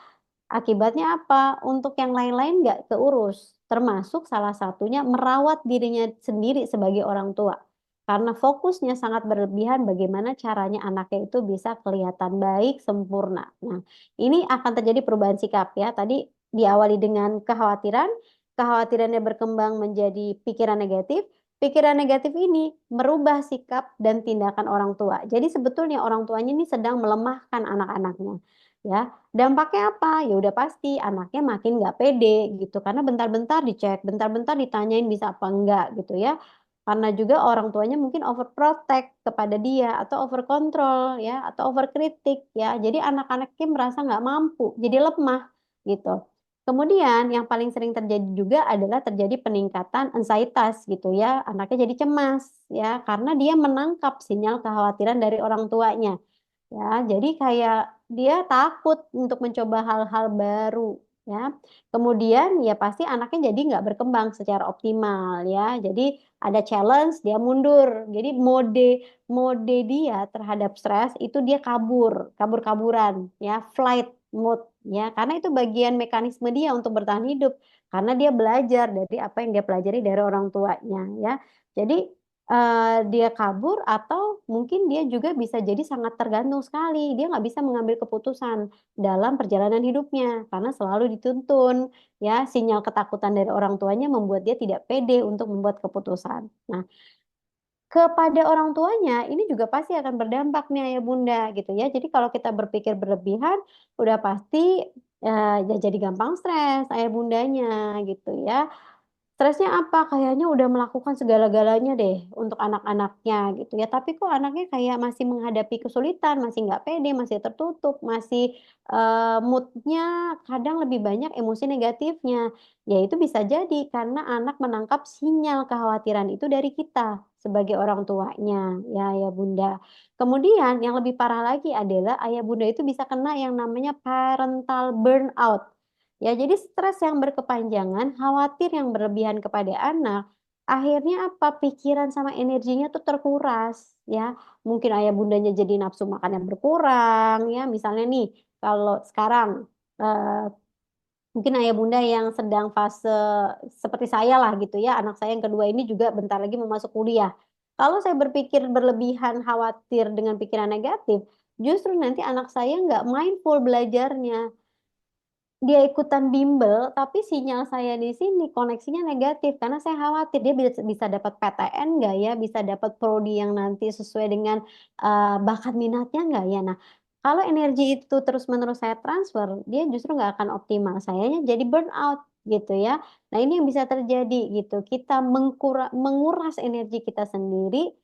Akibatnya apa? Untuk yang lain-lain nggak keurus, termasuk salah satunya merawat dirinya sendiri sebagai orang tua. Karena fokusnya sangat berlebihan bagaimana caranya anaknya itu bisa kelihatan baik, sempurna. Nah, ini akan terjadi perubahan sikap ya. Tadi diawali dengan kekhawatiran, kekhawatirannya berkembang menjadi pikiran negatif ini merubah sikap dan tindakan orang tua. Jadi sebetulnya orang tuanya ini sedang melemahkan anak-anaknya. Ya, dampaknya apa? Ya udah pasti anaknya makin nggak pede gitu karena bentar-bentar dicek, bentar-bentar ditanyain bisa apa enggak gitu ya. Karena juga orang tuanya mungkin overprotect kepada dia atau over control ya atau overkritik ya. Jadi anak-anaknya merasa nggak mampu, jadi lemah gitu. Kemudian yang paling sering terjadi juga adalah terjadi peningkatan ansietas gitu ya. Anaknya jadi cemas ya karena dia menangkap sinyal kekhawatiran dari orang tuanya. Ya, jadi kayak dia takut untuk mencoba hal-hal baru, ya. Kemudian ya pasti anaknya jadi nggak berkembang secara optimal, ya. Jadi ada challenge, dia mundur. Jadi mode mode dia terhadap stres itu dia kabur-kaburan, ya, flight mode, ya. Karena itu bagian mekanisme dia untuk bertahan hidup. Karena dia belajar dari apa yang dia pelajari dari orang tuanya, ya. Jadi dia kabur atau mungkin dia juga bisa jadi sangat tergantung sekali. Dia nggak bisa mengambil keputusan dalam perjalanan hidupnya karena selalu dituntun. Ya, sinyal ketakutan dari orang tuanya membuat dia tidak pede untuk membuat keputusan. Nah, kepada orang tuanya ini juga pasti akan berdampak nih ayah bunda gitu ya. Jadi kalau kita berpikir berlebihan, udah pasti ya jadi gampang stres ayah bundanya gitu ya. Stresnya apa? Kayaknya udah melakukan segala-galanya deh untuk anak-anaknya gitu ya. Tapi kok anaknya kayak masih menghadapi kesulitan, masih nggak pede, masih tertutup, masih moodnya kadang lebih banyak emosi negatifnya. Ya itu bisa jadi karena anak menangkap sinyal kekhawatiran itu dari kita sebagai orang tuanya, ya ya Bunda. Kemudian yang lebih parah lagi adalah ayah Bunda itu bisa kena yang namanya parental burnout. Ya, jadi stres yang berkepanjangan, khawatir yang berlebihan kepada anak, akhirnya apa? Pikiran sama energinya tuh terkuras, ya. Mungkin ayah bundanya jadi nafsu makan yang berkurang, ya. Misalnya nih, kalau sekarang eh, mungkin ayah bunda yang sedang fase seperti saya lah gitu ya, anak saya yang kedua ini juga bentar lagi mau masuk kuliah. Kalau saya berpikir berlebihan, khawatir dengan pikiran negatif, justru nanti anak saya nggak mindful belajarnya, dia ikutan bimbel, tapi sinyal saya di sini koneksinya negatif karena saya khawatir dia bisa dapat PTN nggak ya, bisa dapat prodi yang nanti sesuai dengan bakat minatnya nggak ya. Nah, kalau energi itu terus-menerus saya transfer, dia justru nggak akan optimal. Sayanya jadi burnout gitu ya. Nah, ini yang bisa terjadi gitu. Kita menguras energi kita sendiri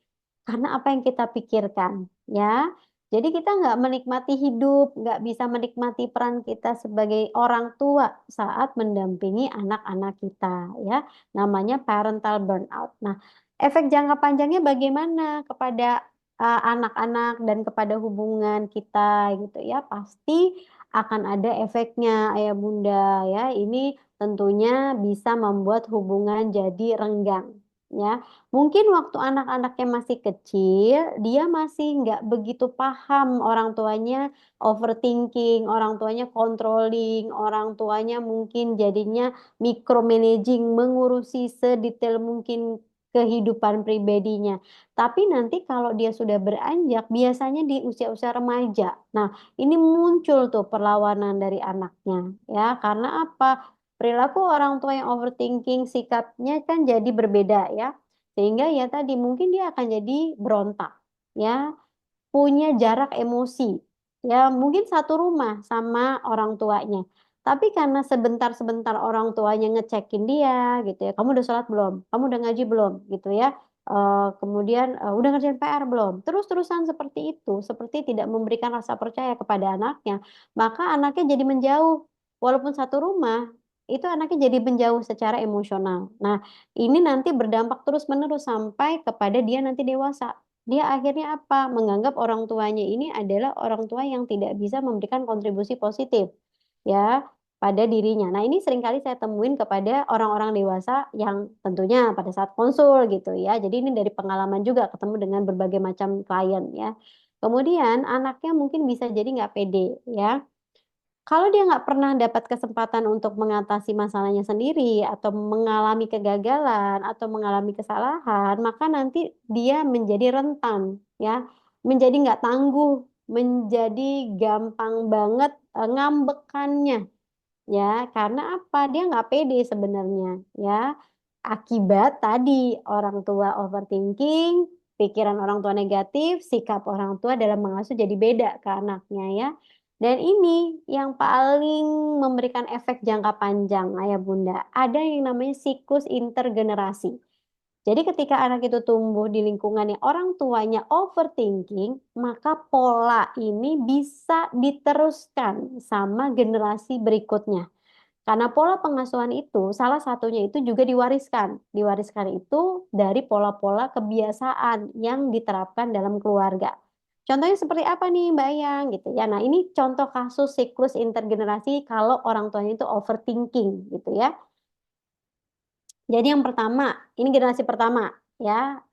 karena apa yang kita pikirkan ya. Jadi kita nggak menikmati hidup, nggak bisa menikmati peran kita sebagai orang tua saat mendampingi anak-anak kita, ya. Namanya parental burnout. Nah, efek jangka panjangnya bagaimana kepada anak-anak dan kepada hubungan kita gitu ya? Pasti akan ada efeknya, ayah bunda ya. Ini tentunya bisa membuat hubungan jadi renggang. Ya, mungkin waktu anak-anaknya masih kecil, dia masih nggak begitu paham orang tuanya overthinking, orang tuanya controlling, orang tuanya mungkin jadinya micromanaging, mengurusi sedetail mungkin kehidupan pribadinya. Tapi nanti kalau dia sudah beranjak, biasanya di usia-usia remaja. Nah, ini muncul tuh perlawanan dari anaknya, ya. Karena apa? Perilaku orang tua yang overthinking, sikapnya kan jadi berbeda ya. Sehingga ya tadi mungkin dia akan jadi berontak ya, punya jarak emosi. Ya, mungkin satu rumah sama orang tuanya. Tapi karena sebentar-sebentar orang tuanya ngecekin dia gitu ya, kamu udah sholat belum? Kamu udah ngaji belum? Gitu ya. Kemudian udah ngerjain PR belum? Terus-terusan seperti itu, seperti tidak memberikan rasa percaya kepada anaknya, maka anaknya jadi menjauh. Walaupun satu rumah, itu anaknya jadi menjauh secara emosional. Nah, ini nanti berdampak terus-menerus sampai kepada dia nanti dewasa. Dia akhirnya apa? Menganggap orang tuanya ini adalah orang tua yang tidak bisa memberikan kontribusi positif ya pada dirinya. Nah, ini seringkali saya temuin kepada orang-orang dewasa yang tentunya pada saat konsul gitu ya. Jadi ini dari pengalaman juga ketemu dengan berbagai macam klien ya. Kemudian anaknya mungkin bisa jadi nggak pede ya. Kalau dia nggak pernah dapat kesempatan untuk mengatasi masalahnya sendiri atau mengalami kegagalan atau mengalami kesalahan, maka nanti dia menjadi rentan, ya, menjadi nggak tangguh, menjadi gampang banget ngambekannya, ya, karena apa? Dia nggak pede sebenarnya, ya, akibat tadi orang tua overthinking, pikiran orang tua negatif, sikap orang tua dalam mengasuh jadi beda ke anaknya ya. Dan ini yang paling memberikan efek jangka panjang, ayah bunda. Ada yang namanya siklus intergenerasi. Jadi ketika anak itu tumbuh di lingkungan yang orang tuanya overthinking, maka pola ini bisa diteruskan sama generasi berikutnya. Karena pola pengasuhan itu, salah satunya itu juga diwariskan. Diwariskan itu dari pola-pola kebiasaan yang diterapkan dalam keluarga. Contohnya seperti apa nih, Mbak Yang? Gitu ya. Nah, ini contoh kasus siklus intergenerasi kalau orang tuanya itu overthinking gitu ya. Jadi yang pertama, ini generasi pertama ya,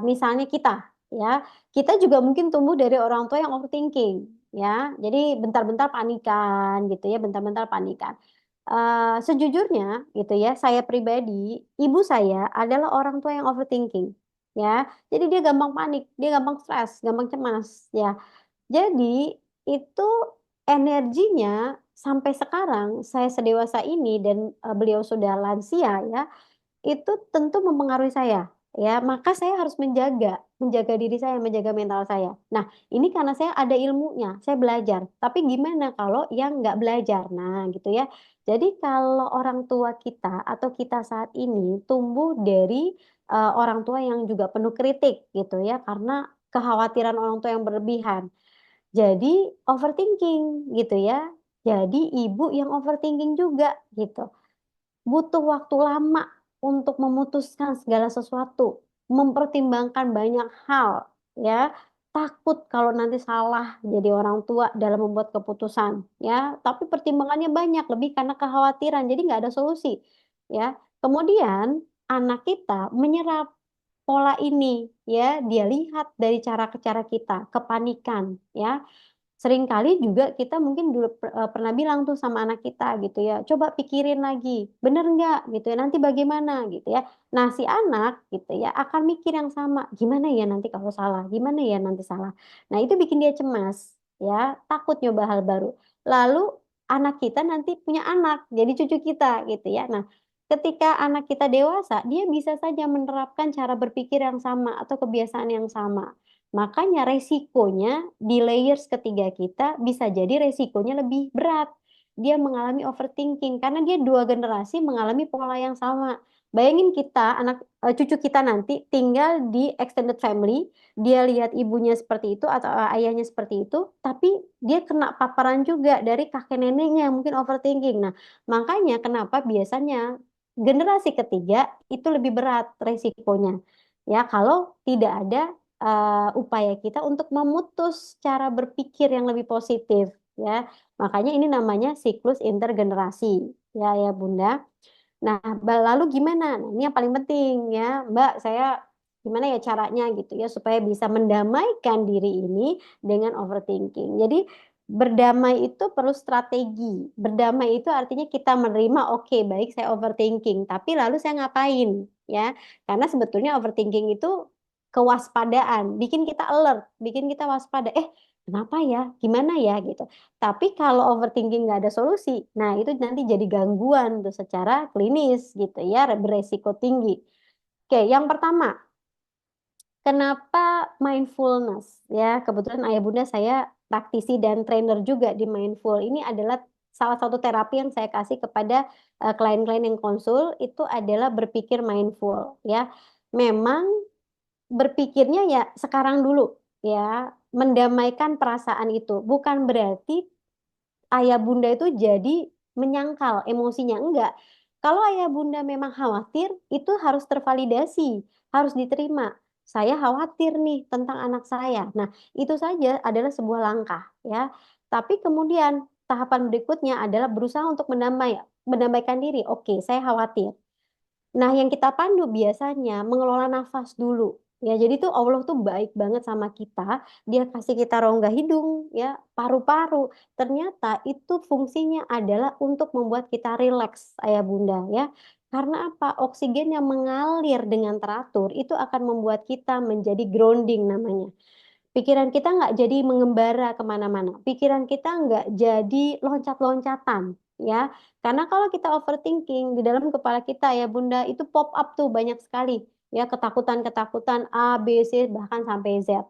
misalnya kita ya, kita juga mungkin tumbuh dari orang tua yang overthinking ya. Jadi bentar-bentar panikan gitu ya, bentar-bentar panikan. Sejujurnya gitu ya, saya pribadi, ibu saya adalah orang tua yang overthinking ya. Jadi dia gampang panik, dia gampang stres, gampang cemas ya. Jadi itu energinya sampai sekarang saya sedewasa ini dan beliau sudah lansia ya, itu tentu mempengaruhi saya ya, maka saya harus menjaga. menjaga diri saya, menjaga mental saya. Nah, ini karena saya ada ilmunya, saya belajar. Tapi gimana kalau yang nggak belajar? Nah, gitu ya. Jadi kalau orang tua kita atau kita saat ini tumbuh dari orang tua yang juga penuh kritik gitu ya, karena kekhawatiran orang tua yang berlebihan. Jadi overthinking gitu ya. Jadi ibu yang overthinking juga gitu, butuh waktu lama untuk memutuskan segala sesuatu, mempertimbangkan banyak hal, ya. Takut kalau nanti salah jadi orang tua dalam membuat keputusan, ya. Tapi pertimbangannya banyak, lebih karena kekhawatiran, jadi nggak ada solusi, ya. Kemudian anak kita menyerap pola ini, ya. Dia lihat dari cara-cara kita, kepanikan, ya. Seringkali juga kita mungkin dulu pernah bilang tuh sama anak kita gitu ya, coba pikirin lagi, bener nggak gitu ya, nanti bagaimana gitu ya. Nah si anak gitu ya akan mikir yang sama, gimana ya nanti kalau salah, gimana ya nanti salah. Nah itu bikin dia cemas ya, takut nyoba hal baru. Lalu anak kita nanti punya anak, jadi cucu kita gitu ya. Nah ketika anak kita dewasa, dia bisa saja menerapkan cara berpikir yang sama atau kebiasaan yang sama. Makanya resikonya di layers ketiga kita bisa jadi resikonya lebih berat. Dia mengalami overthinking karena dia dua generasi mengalami pola yang sama. Bayangin kita, cucu kita nanti tinggal di extended family, dia lihat ibunya seperti itu atau ayahnya seperti itu, tapi dia kena paparan juga dari kakek neneknya yang mungkin overthinking. Nah, makanya kenapa biasanya generasi ketiga itu lebih berat resikonya. Ya, kalau tidak ada upaya kita untuk memutus cara berpikir yang lebih positif ya. Makanya ini namanya siklus intergenerasi ya ya Bunda. Nah, lalu gimana? Nah, ini yang paling penting ya, Mbak. Saya gimana ya caranya gitu ya supaya bisa mendamaikan diri ini dengan overthinking. Jadi berdamai itu perlu strategi. Berdamai itu artinya kita menerima, oke, baik saya overthinking, tapi lalu saya ngapain ya? Karena sebetulnya overthinking itu kewaspadaan, bikin kita alert, bikin kita waspada. Kenapa ya? Gimana ya gitu. Tapi kalau overthinking nggak ada solusi, nah itu nanti jadi gangguan tuh secara klinis gitu ya, beresiko tinggi. Oke, yang pertama, kenapa mindfulness? Ya, kebetulan ayah bunda saya praktisi dan trainer juga di mindful. Ini adalah salah satu terapi yang saya kasih kepada klien-klien yang konsul itu adalah berpikir mindful. Ya, memang berpikirnya ya sekarang dulu ya, mendamaikan perasaan itu. Bukan berarti ayah bunda itu jadi menyangkal emosinya enggak. Kalau ayah bunda memang khawatir, itu harus tervalidasi, harus diterima. Saya khawatir nih tentang anak saya. Nah, itu saja adalah sebuah langkah ya. Tapi kemudian tahapan berikutnya adalah berusaha untuk mendamaikan diri. Oke, saya khawatir. Nah, yang kita pandu biasanya mengelola nafas dulu. Ya, jadi tuh Allah tuh baik banget sama kita. Dia kasih kita rongga hidung, ya, paru-paru. Ternyata itu fungsinya adalah untuk membuat kita rileks, ayah bunda, ya. Karena apa? Oksigen yang mengalir dengan teratur itu akan membuat kita menjadi grounding namanya. Pikiran kita nggak jadi mengembara kemana-mana. Pikiran kita nggak jadi loncat-loncatan, ya. Karena kalau kita overthinking di dalam kepala kita ya Bunda itu pop up tuh banyak sekali, ya ketakutan-ketakutan A, B, C bahkan sampai Z.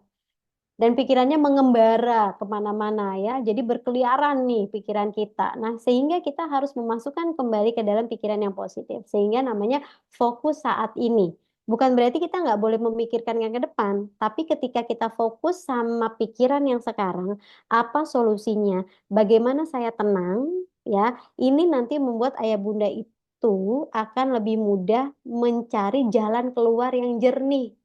Dan pikirannya mengembara kemana-mana ya. Jadi berkeliaran nih pikiran kita. Nah, sehingga kita harus memasukkan kembali ke dalam pikiran yang positif. Sehingga namanya fokus saat ini. Bukan berarti kita nggak boleh memikirkan yang ke depan, tapi ketika kita fokus sama pikiran yang sekarang, apa solusinya? Bagaimana saya tenang? Ya, ini nanti membuat ayah bunda itu akan lebih mudah mencari jalan keluar yang jernih.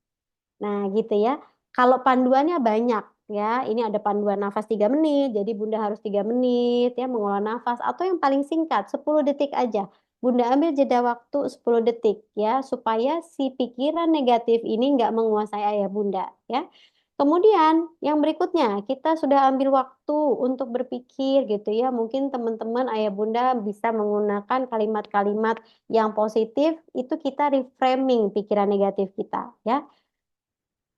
Nah, gitu ya. Kalau panduannya banyak ya, ini ada panduan nafas 3 menit, jadi Bunda harus 3 menit ya mengolah nafas atau yang paling singkat 10 detik aja. Bunda ambil jeda waktu 10 detik ya, supaya si pikiran negatif ini nggak menguasai ayah Bunda ya. Kemudian yang berikutnya, kita sudah ambil waktu untuk berpikir gitu ya. Mungkin teman-teman ayah bunda bisa menggunakan kalimat-kalimat yang positif, itu kita reframing pikiran negatif kita ya,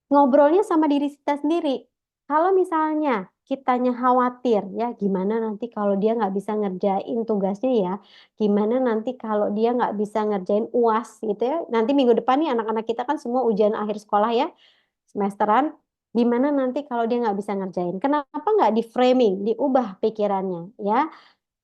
ngobrolnya sama diri kita sendiri. Kalau misalnya kitanya khawatir ya, gimana nanti kalau dia nggak bisa ngerjain tugasnya ya, gimana nanti kalau dia nggak bisa ngerjain UAS gitu ya. Nanti minggu depan nih anak-anak kita kan semua ujian akhir sekolah ya. semesteran, gimana nanti kalau dia nggak bisa ngerjain? Kenapa nggak di framing, diubah pikirannya, ya?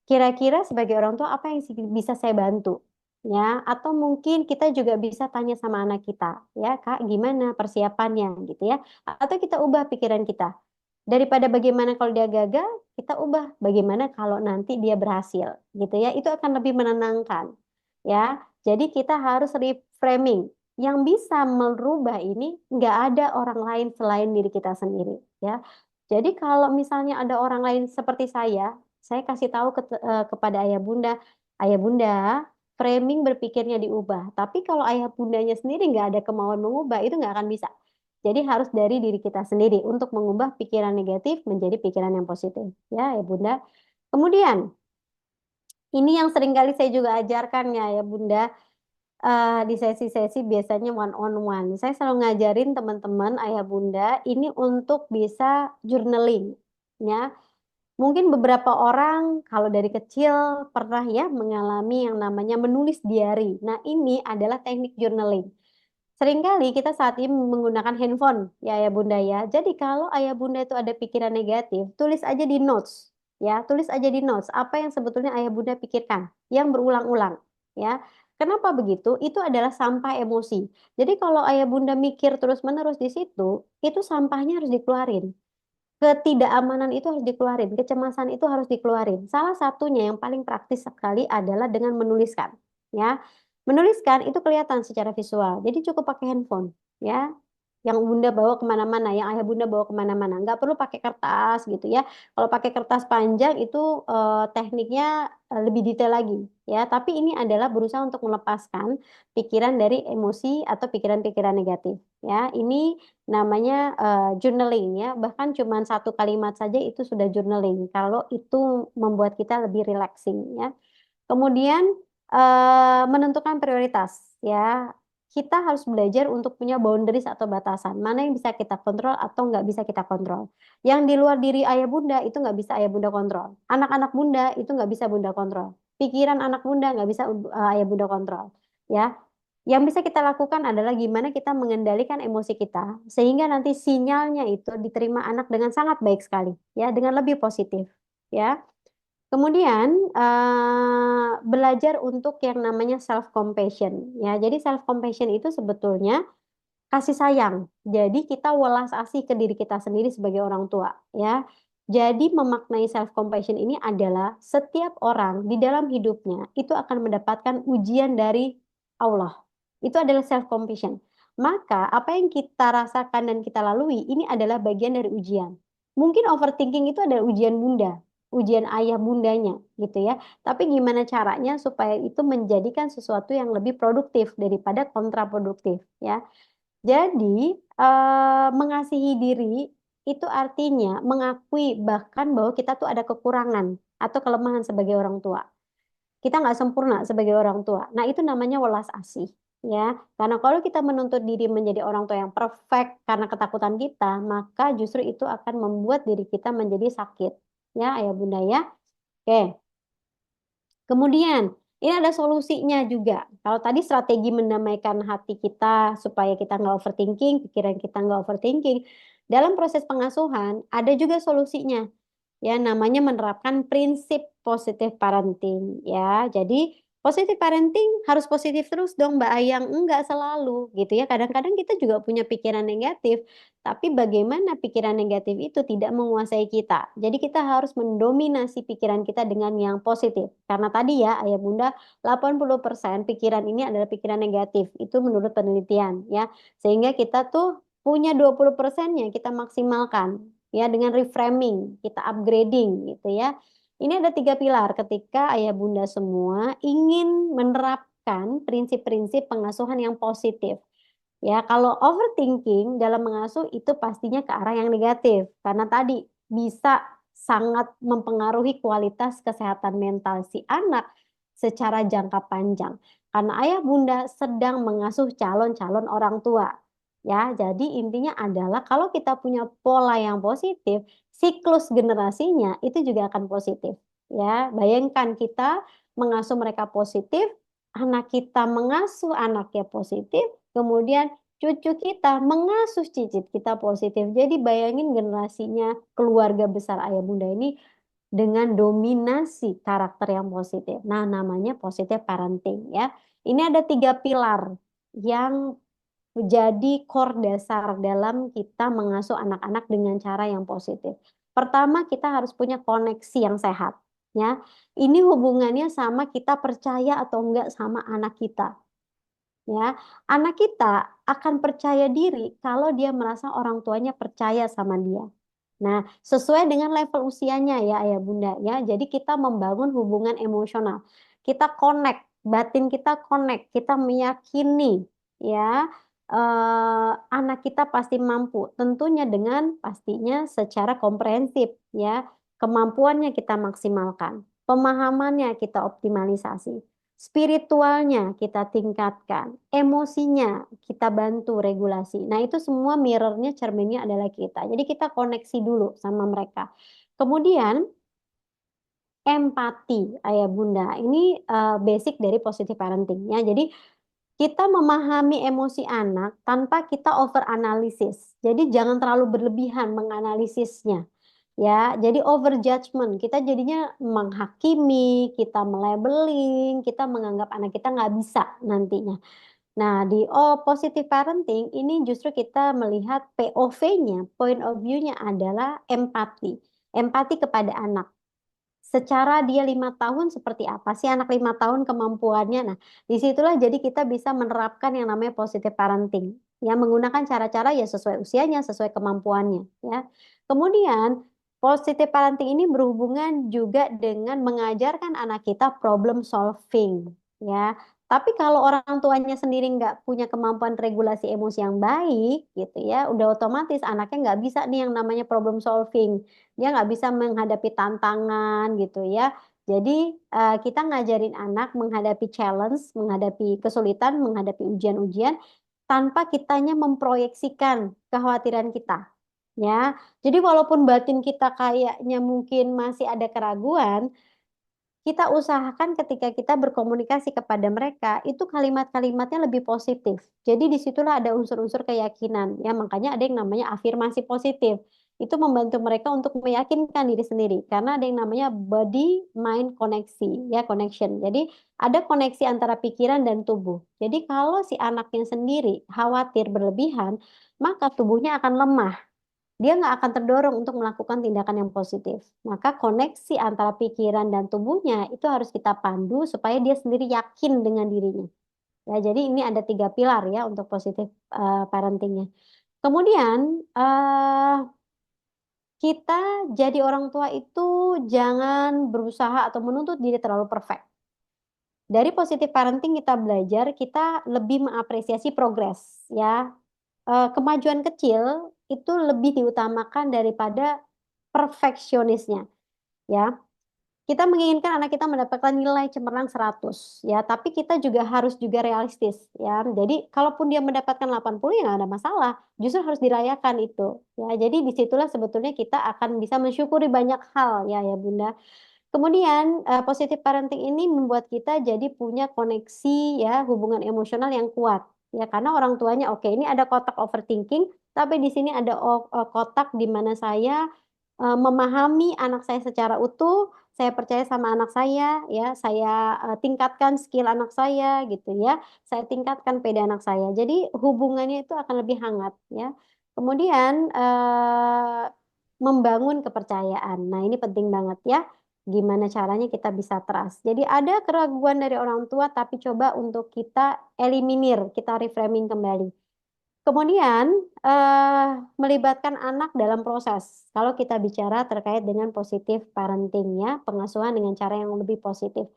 Kira-kira sebagai orang tua apa yang bisa saya bantu? Ya, atau mungkin kita juga bisa tanya sama anak kita, ya, Kak, gimana persiapannya gitu ya? Atau kita ubah pikiran kita. Daripada bagaimana kalau dia gagal, kita ubah bagaimana kalau nanti dia berhasil, gitu ya. Itu akan lebih menenangkan, ya. Jadi kita harus reframing. Yang bisa merubah ini nggak ada orang lain selain diri kita sendiri, ya. Jadi kalau misalnya ada orang lain seperti saya kasih tahu kepada ayah bunda, framing berpikirnya diubah. Tapi kalau ayah bundanya sendiri nggak ada kemauan mengubah, itu nggak akan bisa. Jadi harus dari diri kita sendiri untuk mengubah pikiran negatif menjadi pikiran yang positif, ya, ya Bunda. Kemudian, ini yang seringkali saya juga ajarkan ya Bunda, di sesi-sesi biasanya one on one. Saya selalu ngajarin teman-teman ayah Bunda ini untuk bisa journaling, ya. Mungkin beberapa orang kalau dari kecil pernah ya mengalami yang namanya menulis diary. Nah, ini adalah teknik journaling. Seringkali kita saat ini menggunakan handphone, ya ayah bunda ya. Jadi kalau ayah bunda itu ada pikiran negatif, tulis aja di notes, ya. Tulis aja di notes apa yang sebetulnya ayah bunda pikirkan, yang berulang-ulang, ya. Kenapa begitu? Itu adalah sampah emosi. Jadi kalau ayah bunda mikir terus-menerus di situ, itu sampahnya harus dikeluarin. Ketidakamanan itu harus dikeluarin, kecemasan itu harus dikeluarin. Salah satunya yang paling praktis sekali adalah dengan menuliskan, ya. Menuliskan itu kelihatan secara visual. Jadi cukup pakai handphone, ya. Yang bunda bawa kemana-mana, yang ayah bunda bawa kemana-mana. Nggak perlu pakai kertas gitu ya. Kalau pakai kertas panjang itu tekniknya lebih detail lagi, ya. Tapi ini adalah berusaha untuk melepaskan pikiran dari emosi atau pikiran-pikiran negatif, ya. Ini namanya journaling ya, bahkan cuma satu kalimat saja itu sudah journaling kalau itu membuat kita lebih relaxing ya. Kemudian menentukan prioritas ya, kita harus belajar untuk punya boundaries atau batasan mana yang bisa kita kontrol atau nggak bisa kita kontrol. Yang di luar diri ayah bunda itu nggak bisa ayah bunda kontrol, anak-anak bunda itu nggak bisa bunda kontrol, pikiran anak bunda nggak bisa ayah bunda kontrol, ya. Yang bisa kita lakukan adalah gimana kita mengendalikan emosi kita sehingga nanti sinyalnya itu diterima anak dengan sangat baik sekali, ya, dengan lebih positif, ya. Kemudian belajar untuk yang namanya self compassion, ya. Jadi self compassion itu sebetulnya kasih sayang. Jadi kita welas asih ke diri kita sendiri sebagai orang tua, ya. Jadi memaknai self compassion ini adalah setiap orang di dalam hidupnya itu akan mendapatkan ujian dari Allah. Itu adalah self compassion. Maka apa yang kita rasakan dan kita lalui ini adalah bagian dari ujian. Mungkin overthinking itu adalah ujian bunda, ujian ayah bundanya gitu ya. Tapi gimana caranya supaya itu menjadikan sesuatu yang lebih produktif daripada kontraproduktif ya. Jadi, mengasihi diri itu artinya mengakui bahkan bahwa kita tuh ada kekurangan atau kelemahan sebagai orang tua. Kita nggak sempurna sebagai orang tua. Nah, itu namanya welas asih, ya. Karena kalau kita menuntut diri menjadi orang tua yang perfect karena ketakutan kita, maka justru itu akan membuat diri kita menjadi sakit. Ya, ayah bunda ya. Oke. Kemudian, ini ada solusinya juga. Kalau tadi strategi mendamaikan hati kita supaya kita nggak overthinking, pikiran kita nggak overthinking. Dalam proses pengasuhan, ada juga solusinya ya namanya menerapkan prinsip positif parenting ya. Jadi positif parenting harus positif terus dong Mbak Ayang, enggak selalu gitu ya. Kadang-kadang kita juga punya pikiran negatif, tapi bagaimana pikiran negatif itu tidak menguasai kita. Jadi kita harus mendominasi pikiran kita dengan yang positif. Karena tadi ya Ayah Bunda 80% pikiran ini adalah pikiran negatif. Itu menurut penelitian ya. Sehingga kita tuh punya 20%-nya kita maksimalkan ya dengan reframing, kita upgrading gitu ya. Ini ada tiga pilar ketika ayah bunda semua ingin menerapkan prinsip-prinsip pengasuhan yang positif. Ya, kalau overthinking dalam mengasuh itu pastinya ke arah yang negatif karena tadi bisa sangat mempengaruhi kualitas kesehatan mental si anak secara jangka panjang. Karena ayah bunda sedang mengasuh calon-calon orang tua. Ya, jadi intinya adalah kalau kita punya pola yang positif, siklus generasinya itu juga akan positif. Ya, bayangkan kita mengasuh mereka positif, anak kita mengasuh anaknya positif, kemudian cucu kita mengasuh cicit kita positif. Jadi bayangin generasinya keluarga besar ayah bunda ini dengan dominasi karakter yang positif. Nah, namanya positive parenting ya. Ini ada 3 pilar yang jadi core dasar dalam kita mengasuh anak-anak dengan cara yang positif. Pertama, kita harus punya koneksi yang sehat ya. Ini hubungannya sama kita percaya atau enggak sama anak kita ya. Anak kita akan percaya diri kalau dia merasa orang tuanya percaya sama dia. Nah, sesuai dengan level usianya ya ayah bunda ya. Jadi kita membangun hubungan emosional. Kita connect, batin kita connect, kita meyakini ya anak kita pasti mampu. Tentunya dengan pastinya secara komprehensif ya. Kemampuannya kita maksimalkan, pemahamannya kita optimalisasi. Spiritualnya kita tingkatkan, emosinya kita bantu regulasi. Nah, itu semua mirrornya, cerminnya adalah kita. Jadi kita koneksi dulu sama mereka. Kemudian empati, ayah bunda. Ini basic dari positive parenting ya. Jadi kita memahami emosi anak tanpa kita over analisis. Jadi jangan terlalu berlebihan menganalisisnya. Ya, jadi over judgment. Kita jadinya menghakimi, kita melabeling, kita menganggap anak kita nggak bisa nantinya. Nah, di positive parenting ini justru kita melihat POV-nya, point of view-nya adalah empati. Empati kepada anak. Secara dia 5 tahun seperti apa sih anak 5 tahun kemampuannya. Nah, disitulah jadi kita bisa menerapkan yang namanya positive parenting. Ya, menggunakan cara-cara ya sesuai usianya, sesuai kemampuannya. Ya. Kemudian, positive parenting ini berhubungan juga dengan mengajarkan anak kita problem solving. Ya, tapi kalau orang tuanya sendiri nggak punya kemampuan regulasi emosi yang baik, gitu ya, udah otomatis anaknya nggak bisa nih yang namanya problem solving. Dia nggak bisa menghadapi tantangan gitu ya. Jadi kita ngajarin anak menghadapi challenge, menghadapi kesulitan, menghadapi ujian-ujian tanpa kitanya memproyeksikan kekhawatiran kita. Ya, jadi walaupun batin kita kayaknya mungkin masih ada keraguan, kita usahakan ketika kita berkomunikasi kepada mereka itu kalimat-kalimatnya lebih positif. Jadi disitulah ada unsur-unsur keyakinan. Ya makanya ada yang namanya afirmasi positif. Itu membantu mereka untuk meyakinkan diri sendiri karena ada yang namanya body mind koneksi ya connection. Jadi ada koneksi antara pikiran dan tubuh. Jadi kalau si anaknya sendiri khawatir berlebihan, maka tubuhnya akan lemah, dia nggak akan terdorong untuk melakukan tindakan yang positif. Maka koneksi antara pikiran dan tubuhnya itu harus kita pandu supaya dia sendiri yakin dengan dirinya. Ya, jadi ini ada 3 pilar ya untuk positif parentingnya. Kemudian kita jadi orang tua itu jangan berusaha atau menuntut diri terlalu perfect. Dari positif parenting kita belajar, kita lebih mengapresiasi progres ya. Kemajuan kecil itu lebih diutamakan daripada perfeksionisnya ya. Kita menginginkan anak kita mendapatkan nilai cemerlang 100 ya, tapi kita juga harus juga realistis ya. Jadi kalaupun dia mendapatkan 80 ya nggak ada masalah, justru harus dirayakan itu ya. Jadi disitulah sebetulnya kita akan bisa mensyukuri banyak hal ya ya Bunda. Kemudian positive parenting ini membuat kita jadi punya koneksi ya hubungan emosional yang kuat ya karena orang tuanya oke ini ada kotak overthinking tapi di sini ada kotak di mana saya memahami anak saya secara utuh, saya percaya sama anak saya, saya tingkatkan skill anak saya gitu ya, saya tingkatkan pede anak saya. Jadi hubungannya itu akan lebih hangat ya. Kemudian membangun kepercayaan. Nah ini penting banget ya. Gimana caranya kita bisa trust. Jadi ada keraguan dari orang tua, tapi coba untuk kita eliminir, kita reframing kembali. Kemudian melibatkan anak dalam proses. Kalau kita bicara terkait dengan positif parentingnya, pengasuhan dengan cara yang lebih positif.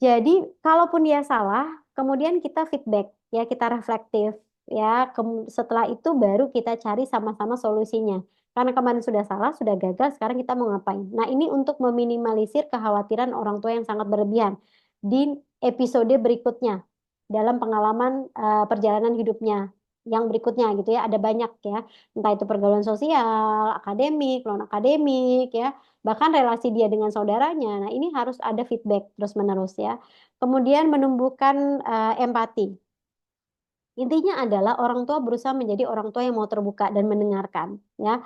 Jadi kalaupun dia salah, kemudian kita feedback, ya kita reflektif, ya. Setelah itu baru kita cari sama-sama solusinya. Karena kemarin sudah salah, sudah gagal, sekarang kita mau ngapain? Nah ini untuk meminimalisir kekhawatiran orang tua yang sangat berlebihan di episode berikutnya dalam pengalaman perjalanan hidupnya yang berikutnya gitu ya. Ada banyak ya, entah itu pergaulan sosial, akademik, non akademik ya, bahkan relasi dia dengan saudaranya. Nah, ini harus ada feedback terus-menerus ya. Kemudian menumbuhkan empati. Intinya adalah orang tua berusaha menjadi orang tua yang mau terbuka dan mendengarkan, ya.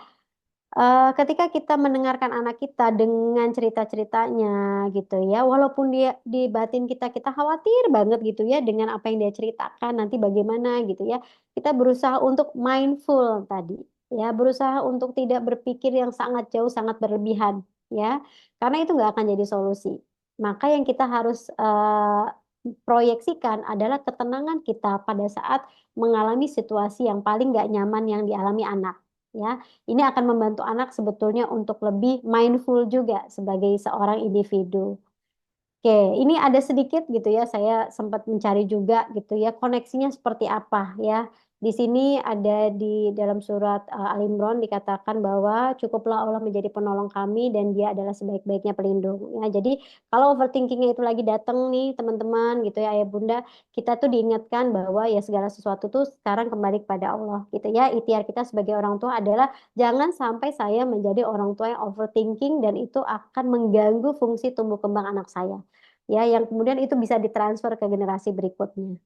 Ketika kita mendengarkan anak kita dengan cerita-ceritanya gitu ya, walaupun dia di batin kita khawatir banget gitu ya dengan apa yang dia ceritakan nanti bagaimana gitu ya, kita berusaha untuk mindful tadi ya, berusaha untuk tidak berpikir yang sangat jauh, sangat berlebihan ya, karena itu nggak akan jadi solusi. Maka yang kita harus proyeksikan adalah ketenangan kita pada saat mengalami situasi yang paling nggak nyaman yang dialami anak. Ya, ini akan membantu anak sebetulnya untuk lebih mindful juga sebagai seorang individu. Oke, ini ada sedikit gitu ya, saya sempat mencari juga gitu ya, koneksinya seperti apa ya. Di sini ada di dalam surat Al Imran dikatakan bahwa cukuplah Allah menjadi penolong kami dan dia adalah sebaik-baiknya pelindung. Ya, jadi kalau overthinkingnya itu lagi datang nih teman-teman gitu ya ayah bunda, kita tuh diingatkan bahwa ya segala sesuatu tuh sekarang kembali kepada Allah gitu ya. Ikhtiar kita sebagai orang tua adalah jangan sampai saya menjadi orang tua yang overthinking dan itu akan mengganggu fungsi tumbuh kembang anak saya ya yang kemudian itu bisa ditransfer ke generasi berikutnya.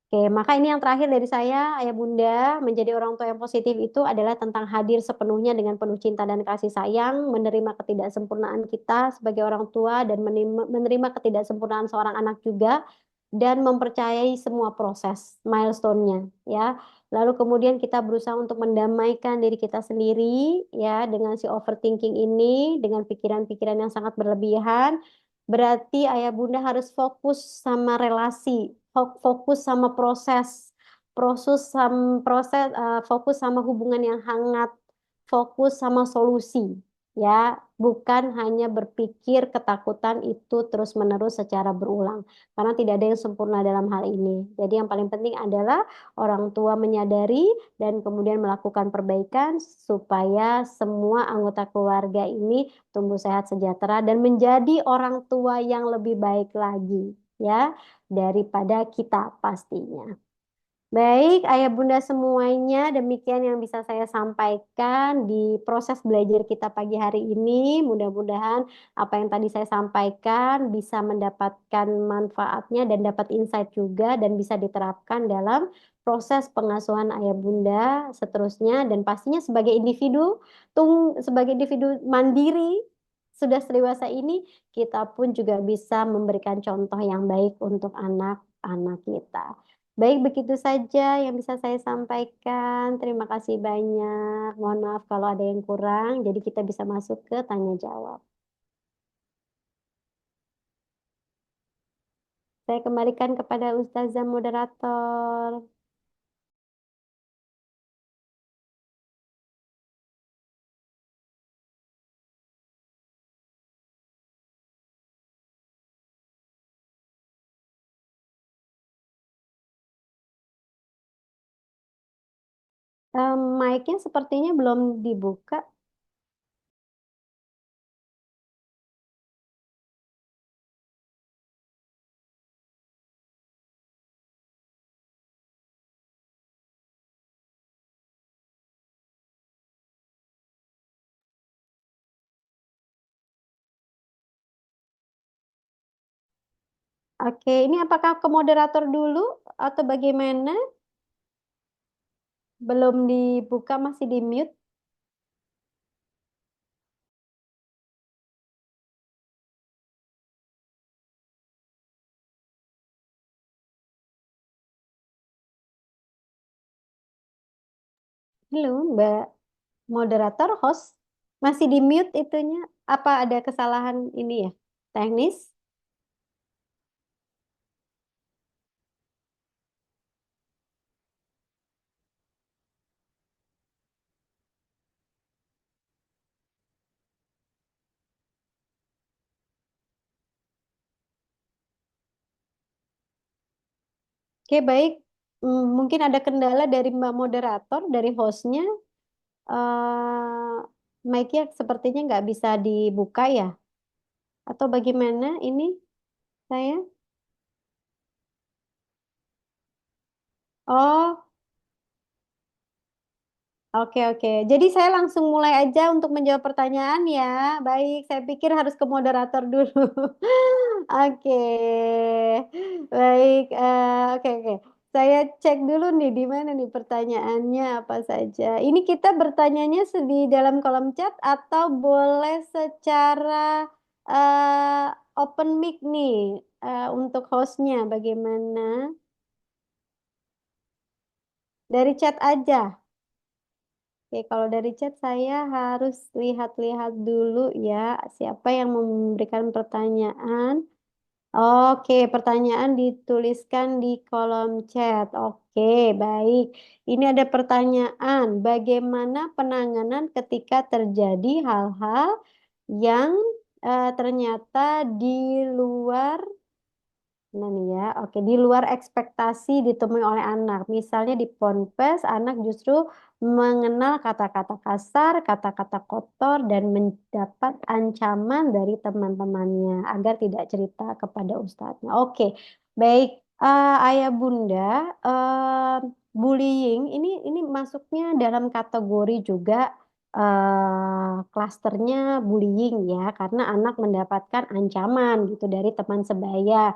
Oke, maka ini yang terakhir dari saya, Ayah Bunda, menjadi orang tua yang positif itu adalah tentang hadir sepenuhnya dengan penuh cinta dan kasih sayang, menerima ketidaksempurnaan kita sebagai orang tua dan menerima ketidaksempurnaan seorang anak juga, dan mempercayai semua proses milestone-nya, ya. Lalu kemudian kita berusaha untuk mendamaikan diri kita sendiri, ya, dengan si overthinking ini, dengan pikiran-pikiran yang sangat berlebihan. Berarti ayah bunda harus fokus sama relasi, fokus sama fokus sama hubungan yang hangat, fokus sama solusi, ya, bukan hanya berpikir ketakutan itu terus-menerus secara berulang, karena tidak ada yang sempurna dalam hal ini. Jadi yang paling penting adalah orang tua menyadari dan kemudian melakukan perbaikan supaya semua anggota keluarga ini tumbuh sehat sejahtera dan menjadi orang tua yang lebih baik lagi ya daripada kita pastinya. Baik, ayah bunda semuanya, demikian yang bisa saya sampaikan di proses belajar kita pagi hari ini. Mudah-mudahan apa yang tadi saya sampaikan bisa mendapatkan manfaatnya dan dapat insight juga dan bisa diterapkan dalam proses pengasuhan ayah bunda seterusnya dan pastinya sebagai individu mandiri sudah dewasa ini kita pun juga bisa memberikan contoh yang baik untuk anak-anak kita. Baik, begitu saja yang bisa saya sampaikan. Terima kasih banyak. Mohon maaf kalau ada yang kurang. Jadi kita bisa masuk ke tanya jawab. Saya kembalikan kepada Ustazah moderator. Mic-nya sepertinya belum dibuka. Oke, ini apakah ke moderator dulu atau bagaimana? Belum dibuka, masih di mute. Halo, Mbak moderator, host. Masih di mute itunya. Apa ada kesalahan ini ya? Teknis? Oke, baik. Mungkin ada kendala dari Mbak moderator, dari hostnya. Mic-nya sepertinya nggak bisa dibuka ya? Atau bagaimana ini saya? Oh, oke oke. Jadi saya langsung mulai aja untuk menjawab pertanyaan ya. Baik, saya pikir harus ke moderator dulu. Oke, baik. Oke oke. Saya cek dulu nih di mana nih pertanyaannya apa saja. Ini kita bertanyanya di dalam kolom chat atau boleh secara open mic nih untuk hostnya bagaimana? Dari chat aja. Oke, kalau dari chat saya harus lihat-lihat dulu ya siapa yang memberikan pertanyaan. Oke, pertanyaan dituliskan di kolom chat. Oke, baik. Ini ada pertanyaan, bagaimana penanganan ketika terjadi hal-hal yang ternyata di luar Nah nih ya, oke di luar ekspektasi ditemui oleh anak. Misalnya di Ponpes, anak justru mengenal kata-kata kasar, kata-kata kotor, dan mendapat ancaman dari teman-temannya agar tidak cerita kepada ustadznya. Oke, baik. Ayah Bunda, bullying ini masuknya dalam kategori juga klasternya bullying ya, karena anak mendapatkan ancaman gitu dari teman sebaya.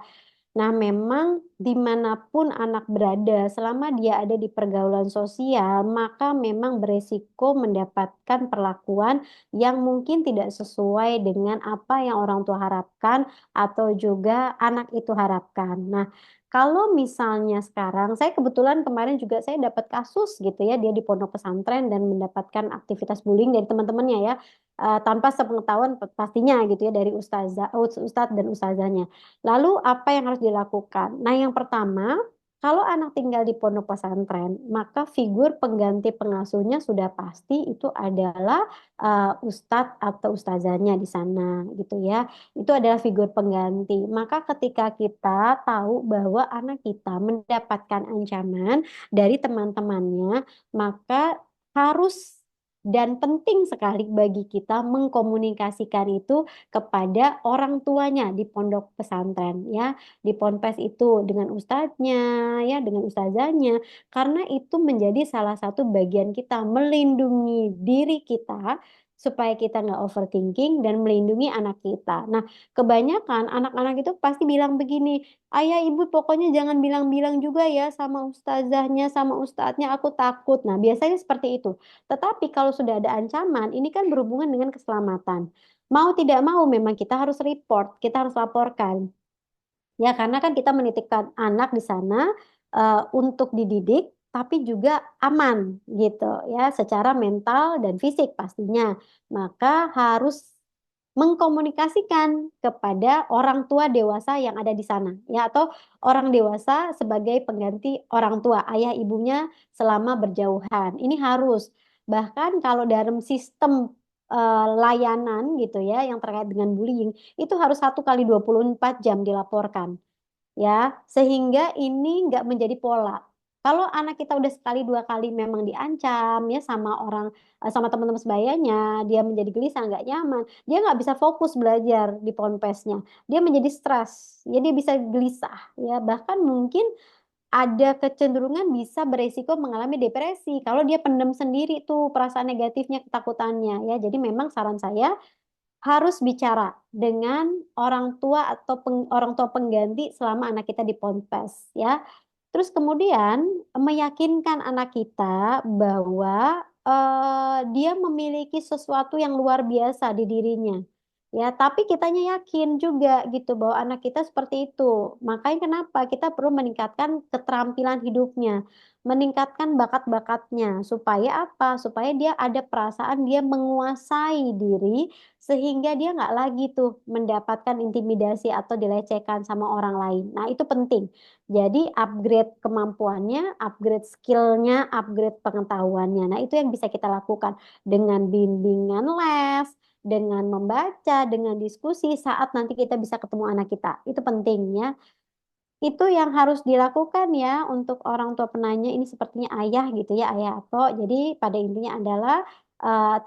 Nah, memang dimanapun anak berada, selama dia ada di pergaulan sosial, maka memang beresiko mendapatkan perlakuan yang mungkin tidak sesuai dengan apa yang orang tua harapkan atau juga anak itu harapkan. Nah, kalau misalnya sekarang, saya kebetulan kemarin juga saya dapat kasus gitu ya, dia di pondok pesantren dan mendapatkan aktivitas bullying dari teman-temannya ya, tanpa sepengetahuan pastinya gitu ya dari ustadz dan ustazahnya. Lalu apa yang harus dilakukan? Nah, yang pertama, kalau anak tinggal di pondok pesantren, maka figur pengganti pengasuhnya sudah pasti itu adalah ustadz atau ustazahnya di sana gitu ya. Itu adalah figur pengganti. Maka ketika kita tahu bahwa anak kita mendapatkan ancaman dari teman-temannya, maka harus dan penting sekali bagi kita mengkomunikasikan itu kepada orang tuanya di pondok pesantren ya, di ponpes itu dengan ustadznya ya, dengan ustazahnya, karena itu menjadi salah satu bagian kita melindungi diri kita supaya kita nggak overthinking dan melindungi anak kita. Nah, kebanyakan anak-anak itu pasti bilang begini, ayah ibu pokoknya jangan bilang-bilang juga ya sama ustazahnya, sama ustadznya, aku takut. Nah, biasanya seperti itu. Tetapi kalau sudah ada ancaman, ini kan berhubungan dengan keselamatan. Mau tidak mau memang kita harus report, kita harus laporkan. Ya, karena kan kita menitipkan anak di sana untuk dididik, tapi juga aman gitu ya, secara mental dan fisik pastinya. Maka harus mengkomunikasikan kepada orang tua dewasa yang ada di sana ya, atau orang dewasa sebagai pengganti orang tua, ayah ibunya selama berjauhan. Ini harus. Bahkan kalau dalam sistem layanan gitu ya yang terkait dengan bullying itu harus 1 kali 24 jam dilaporkan ya, sehingga ini nggak menjadi pola. Kalau anak kita udah sekali dua kali memang diancam ya sama orang, sama teman-teman sebayanya, dia menjadi gelisah nggak nyaman, dia nggak bisa fokus belajar di ponpesnya, dia menjadi stres ya, dia bisa gelisah ya, bahkan mungkin ada kecenderungan bisa beresiko mengalami depresi kalau dia pendam sendiri tuh perasaan negatifnya, ketakutannya ya. Jadi memang saran saya harus bicara dengan orang tua atau orang tua pengganti selama anak kita di ponpes ya. Terus kemudian meyakinkan anak kita bahwa dia memiliki sesuatu yang luar biasa di dirinya. Ya, tapi kitanya yakin juga gitu bahwa anak kita seperti itu. Makanya kenapa kita perlu meningkatkan keterampilan hidupnya, meningkatkan bakat-bakatnya supaya apa? Supaya dia ada perasaan dia menguasai diri sehingga dia nggak lagi tuh mendapatkan intimidasi atau dilecehkan sama orang lain. Nah, itu penting. Jadi upgrade kemampuannya, upgrade skillnya, upgrade pengetahuannya. Nah, itu yang bisa kita lakukan dengan bimbingan les, dengan membaca, dengan diskusi saat nanti kita bisa ketemu anak kita. Itu penting ya. Itu yang harus dilakukan ya untuk orang tua penanya ini sepertinya ayah gitu ya, ayah atau jadi pada intinya adalah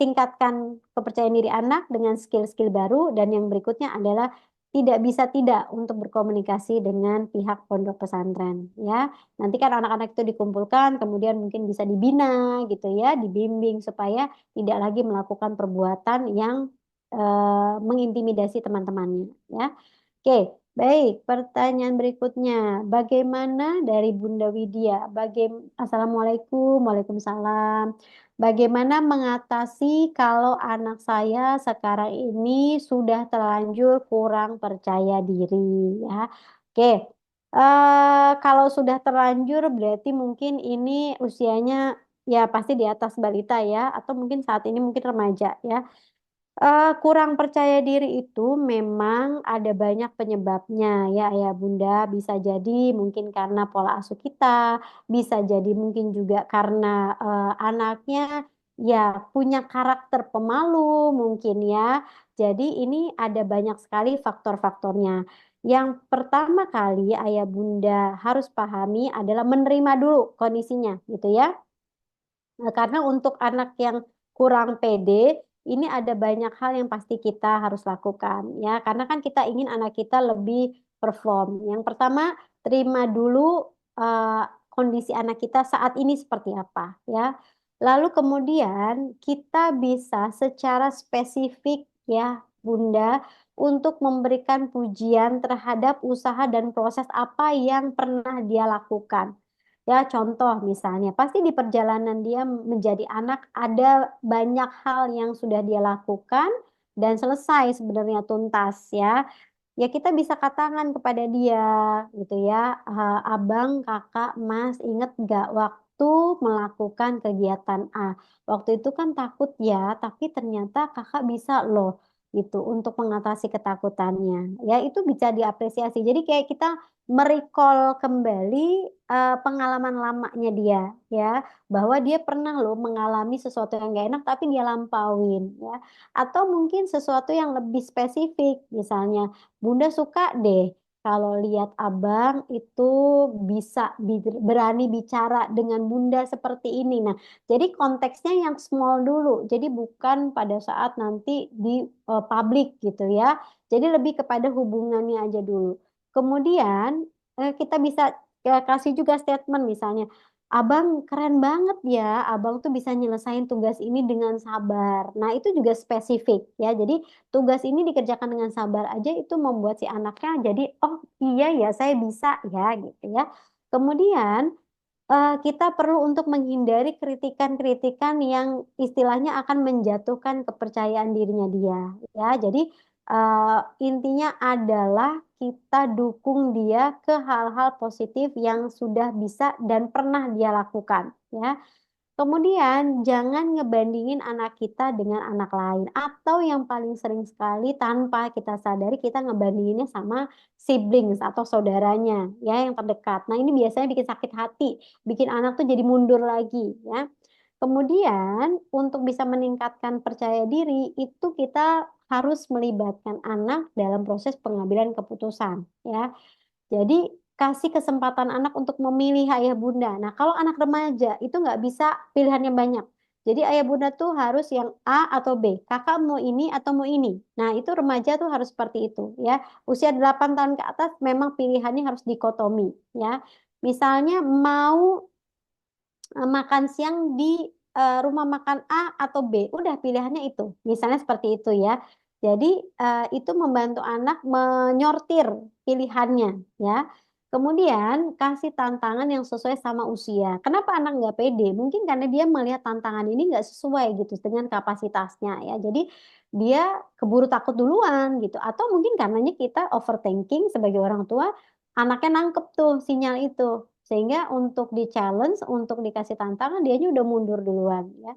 tingkatkan kepercayaan diri anak dengan skill-skill baru dan yang berikutnya adalah tidak bisa tidak untuk berkomunikasi dengan pihak pondok pesantren ya. Nanti kan anak-anak itu dikumpulkan kemudian mungkin bisa dibina gitu ya, dibimbing supaya tidak lagi melakukan perbuatan yang mengintimidasi teman-temannya ya. Oke. Baik, pertanyaan berikutnya. Bagaimana dari Bunda Widya? Assalamualaikum, Waalaikumsalam. Bagaimana mengatasi kalau anak saya sekarang ini sudah terlanjur kurang percaya diri, ya? Oke, kalau sudah terlanjur berarti mungkin ini usianya ya pasti di atas balita ya, atau mungkin saat ini mungkin remaja ya. Kurang percaya diri itu memang ada banyak penyebabnya ya Ayah Bunda. Bisa jadi mungkin karena pola asuh kita, bisa jadi mungkin juga karena anaknya ya punya karakter pemalu mungkin ya. Jadi ini ada banyak sekali faktor-faktornya. Yang pertama kali Ayah Bunda harus pahami adalah menerima dulu kondisinya gitu ya. Nah, karena untuk anak yang kurang pede, ini ada banyak hal yang pasti kita harus lakukan ya. Karena kan kita ingin anak kita lebih perform. Yang pertama, terima dulu kondisi anak kita saat ini seperti apa ya. Lalu kemudian kita bisa secara spesifik ya, Bunda, untuk memberikan pujian terhadap usaha dan proses apa yang pernah dia lakukan. Ya, contoh misalnya, pasti di perjalanan dia menjadi anak ada banyak hal yang sudah dia lakukan dan selesai sebenarnya tuntas ya. Ya kita bisa katakan kepada dia gitu ya, abang, kakak, mas, inget gak waktu melakukan kegiatan A? Waktu itu kan takut ya, tapi ternyata kakak bisa loh gitu untuk mengatasi ketakutannya. Ya itu bisa diapresiasi. Jadi kayak kita merecall kembali pengalaman lamanya dia ya, bahwa dia pernah loh mengalami sesuatu yang gak enak tapi dia lampauin ya. Atau mungkin sesuatu yang lebih spesifik, misalnya Bunda suka deh kalau lihat abang itu bisa berani bicara dengan Bunda seperti ini. Nah, jadi konteksnya yang small dulu. Jadi bukan pada saat nanti di publik gitu ya. Jadi lebih kepada hubungannya aja dulu. Kemudian kita bisa kasih juga statement misalnya, Abang keren banget ya, abang tuh bisa nyelesain tugas ini dengan sabar. Nah, itu juga spesifik ya. Jadi tugas ini dikerjakan dengan sabar aja itu membuat si anaknya jadi oh iya ya saya bisa ya gitu ya. Kemudian kita perlu untuk menghindari kritikan-kritikan yang istilahnya akan menjatuhkan kepercayaan dirinya dia ya. Jadi intinya adalah kita dukung dia ke hal-hal positif yang sudah bisa dan pernah dia lakukan ya. Kemudian jangan ngebandingin anak kita dengan anak lain atau yang paling sering sekali tanpa kita sadari kita ngebandinginnya sama siblings atau saudaranya ya yang terdekat. Nah, ini biasanya bikin sakit hati, bikin anak tuh jadi mundur lagi ya. Kemudian untuk bisa meningkatkan percaya diri itu kita harus melibatkan anak dalam proses pengambilan keputusan ya. Jadi kasih kesempatan anak untuk memilih ayah bunda. Nah, kalau anak remaja itu nggak bisa pilihannya banyak. Jadi ayah bunda tuh harus yang A atau B. Kakak mau ini atau mau ini. Nah, itu remaja tuh harus seperti itu ya. Usia 8 tahun ke atas memang pilihannya harus dikotomi ya. Misalnya mau makan siang di rumah makan A atau B. Udah pilihannya itu. Misalnya seperti itu ya. Jadi itu membantu anak menyortir pilihannya ya. Kemudian kasih tantangan yang sesuai sama usia. Kenapa anak nggak pede? Mungkin karena dia melihat tantangan ini nggak sesuai gitu dengan kapasitasnya ya. Jadi dia keburu takut duluan gitu. Atau mungkin karenanya kita overthinking sebagai orang tua, anaknya nangkep tuh sinyal itu. Sehingga untuk di-challenge, untuk dikasih tantangan, dianya udah mundur duluan ya.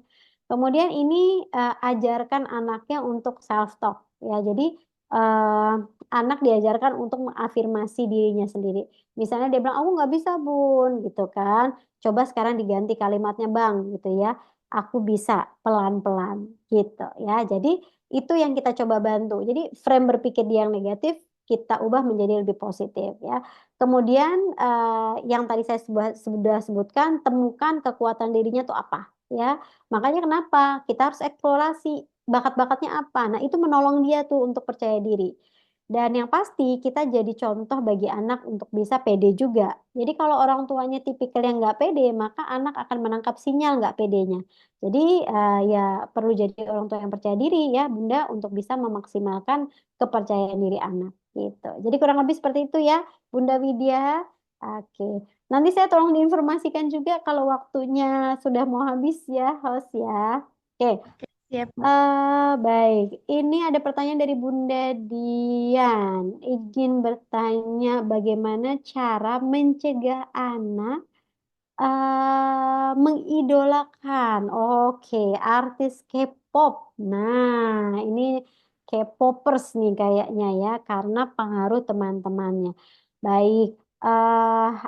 Kemudian ini ajarkan anaknya untuk self-talk ya. Jadi eh, anak diajarkan untuk mengafirmasi dirinya sendiri. Misalnya dia bilang, aku nggak bisa bun, gitu kan. Coba sekarang diganti kalimatnya bang, gitu ya. Aku bisa pelan-pelan, gitu ya. Jadi itu yang kita coba bantu. Jadi frame berpikir dia yang negatif, kita ubah menjadi lebih positif ya. Kemudian yang tadi saya sudah sebutkan, temukan kekuatan dirinya tuh apa ya. Makanya kenapa kita harus eksplorasi bakat-bakatnya apa. Nah, itu menolong dia tuh untuk percaya diri. Dan yang pasti kita jadi contoh bagi anak untuk bisa pede juga. Jadi kalau orang tuanya tipikal yang nggak pede, maka anak akan menangkap sinyal nggak pedenya. Jadi ya perlu jadi orang tua yang percaya diri ya Bunda untuk bisa memaksimalkan kepercayaan diri anak. Gitu. Jadi kurang lebih seperti itu ya, Bunda Widya. Oke. Nanti saya tolong diinformasikan juga kalau waktunya sudah mau habis ya, host ya. Oke. Siap, Bu. Baik. Ini ada pertanyaan dari Bunda Dian. Izin bertanya bagaimana cara mencegah anak mengidolakan, oke, artis K-pop. Nah, ini K-popers nih kayaknya ya, karena pengaruh teman-temannya. Baik,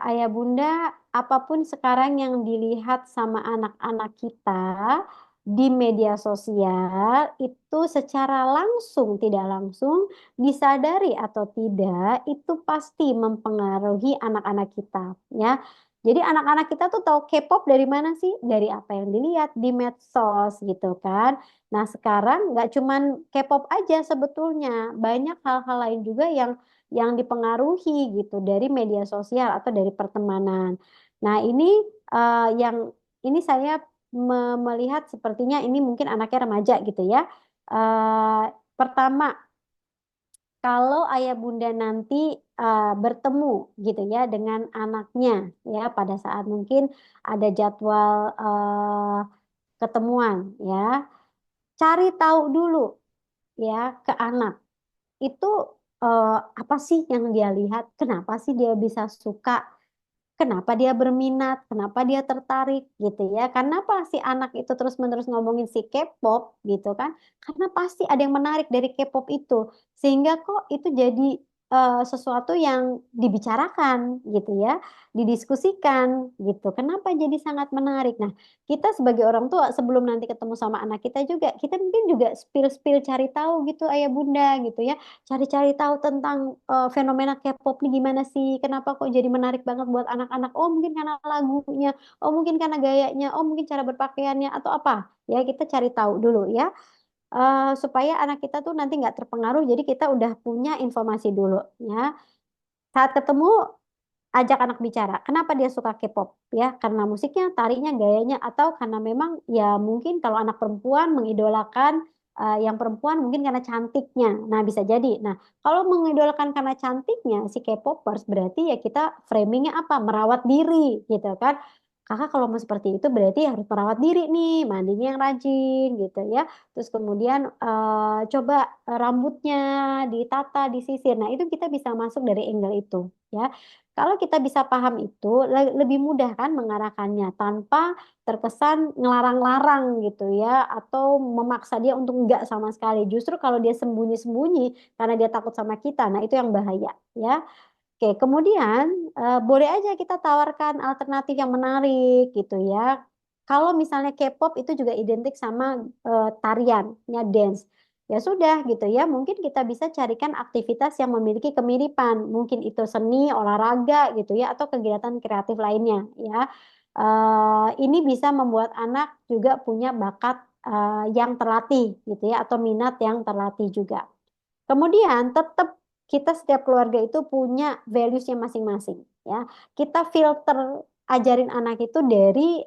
Ayah Bunda, apapun sekarang yang dilihat sama anak-anak kita di media sosial, itu secara langsung, tidak langsung, disadari atau tidak, itu pasti mempengaruhi anak-anak kita, ya. Jadi anak-anak kita tuh tahu K-pop dari mana sih? Dari apa yang dilihat di medsos gitu kan. Nah sekarang nggak cuman K-pop aja sebetulnya. Banyak hal-hal lain juga yang dipengaruhi gitu dari media sosial atau dari pertemanan. Nah ini yang ini saya melihat sepertinya ini mungkin anaknya remaja gitu ya. Pertama kalau ayah bunda nanti bertemu gitu ya dengan anaknya ya pada saat mungkin ada jadwal ketemuan ya, cari tahu dulu ya ke anak itu apa sih yang dia lihat, kenapa sih dia bisa suka, kenapa dia berminat, kenapa dia tertarik gitu ya. Karena apa si anak itu terus-menerus ngomongin si K-pop gitu kan? Karena pasti ada yang menarik dari K-pop itu. Sehingga kok itu jadi sesuatu yang dibicarakan gitu ya, didiskusikan gitu. Kenapa jadi sangat menarik? Nah, kita sebagai orang tua sebelum nanti ketemu sama anak kita juga, kita mungkin juga spill-spill cari tahu gitu ayah bunda gitu ya, cari-cari tahu tentang fenomena K-pop ini gimana sih? Kenapa kok jadi menarik banget buat anak-anak? Oh, mungkin karena lagunya, oh mungkin karena gayanya, oh mungkin cara berpakaiannya atau apa? Ya, kita cari tahu dulu ya. Supaya anak kita tuh nanti nggak terpengaruh. Jadi kita udah punya informasi dulu ya. Saat ketemu ajak anak bicara. Kenapa dia suka K-pop? Ya, karena musiknya, tariknya, gayanya, atau karena memang ya mungkin kalau anak perempuan mengidolakan yang perempuan mungkin karena cantiknya. Nah, bisa jadi. Nah, kalau mengidolakan karena cantiknya si K-popers berarti ya kita framingnya apa? Merawat diri gitu kan. Kakak kalau mau seperti itu berarti harus merawat diri nih, mandinya yang rajin gitu ya. Terus kemudian coba rambutnya ditata, disisir. Nah, itu kita bisa masuk dari angle itu ya. Kalau kita bisa paham itu, lebih mudah kan mengarahkannya tanpa terkesan ngelarang-larang gitu ya, atau memaksa dia untuk enggak sama sekali. Justru kalau dia sembunyi-sembunyi karena dia takut sama kita, nah itu yang bahaya ya. Oke, kemudian boleh aja kita tawarkan alternatif yang menarik gitu ya. Kalau misalnya K-pop itu juga identik sama tarian, ya dance. Ya sudah gitu ya, mungkin kita bisa carikan aktivitas yang memiliki kemiripan. Mungkin itu seni, olahraga gitu ya, atau kegiatan kreatif lainnya ya. Ini bisa membuat anak juga punya bakat yang terlatih gitu ya, atau minat yang terlatih juga. Kemudian tetap kita setiap keluarga itu punya values-nya masing-masing ya. Kita filter ajarin anak itu dari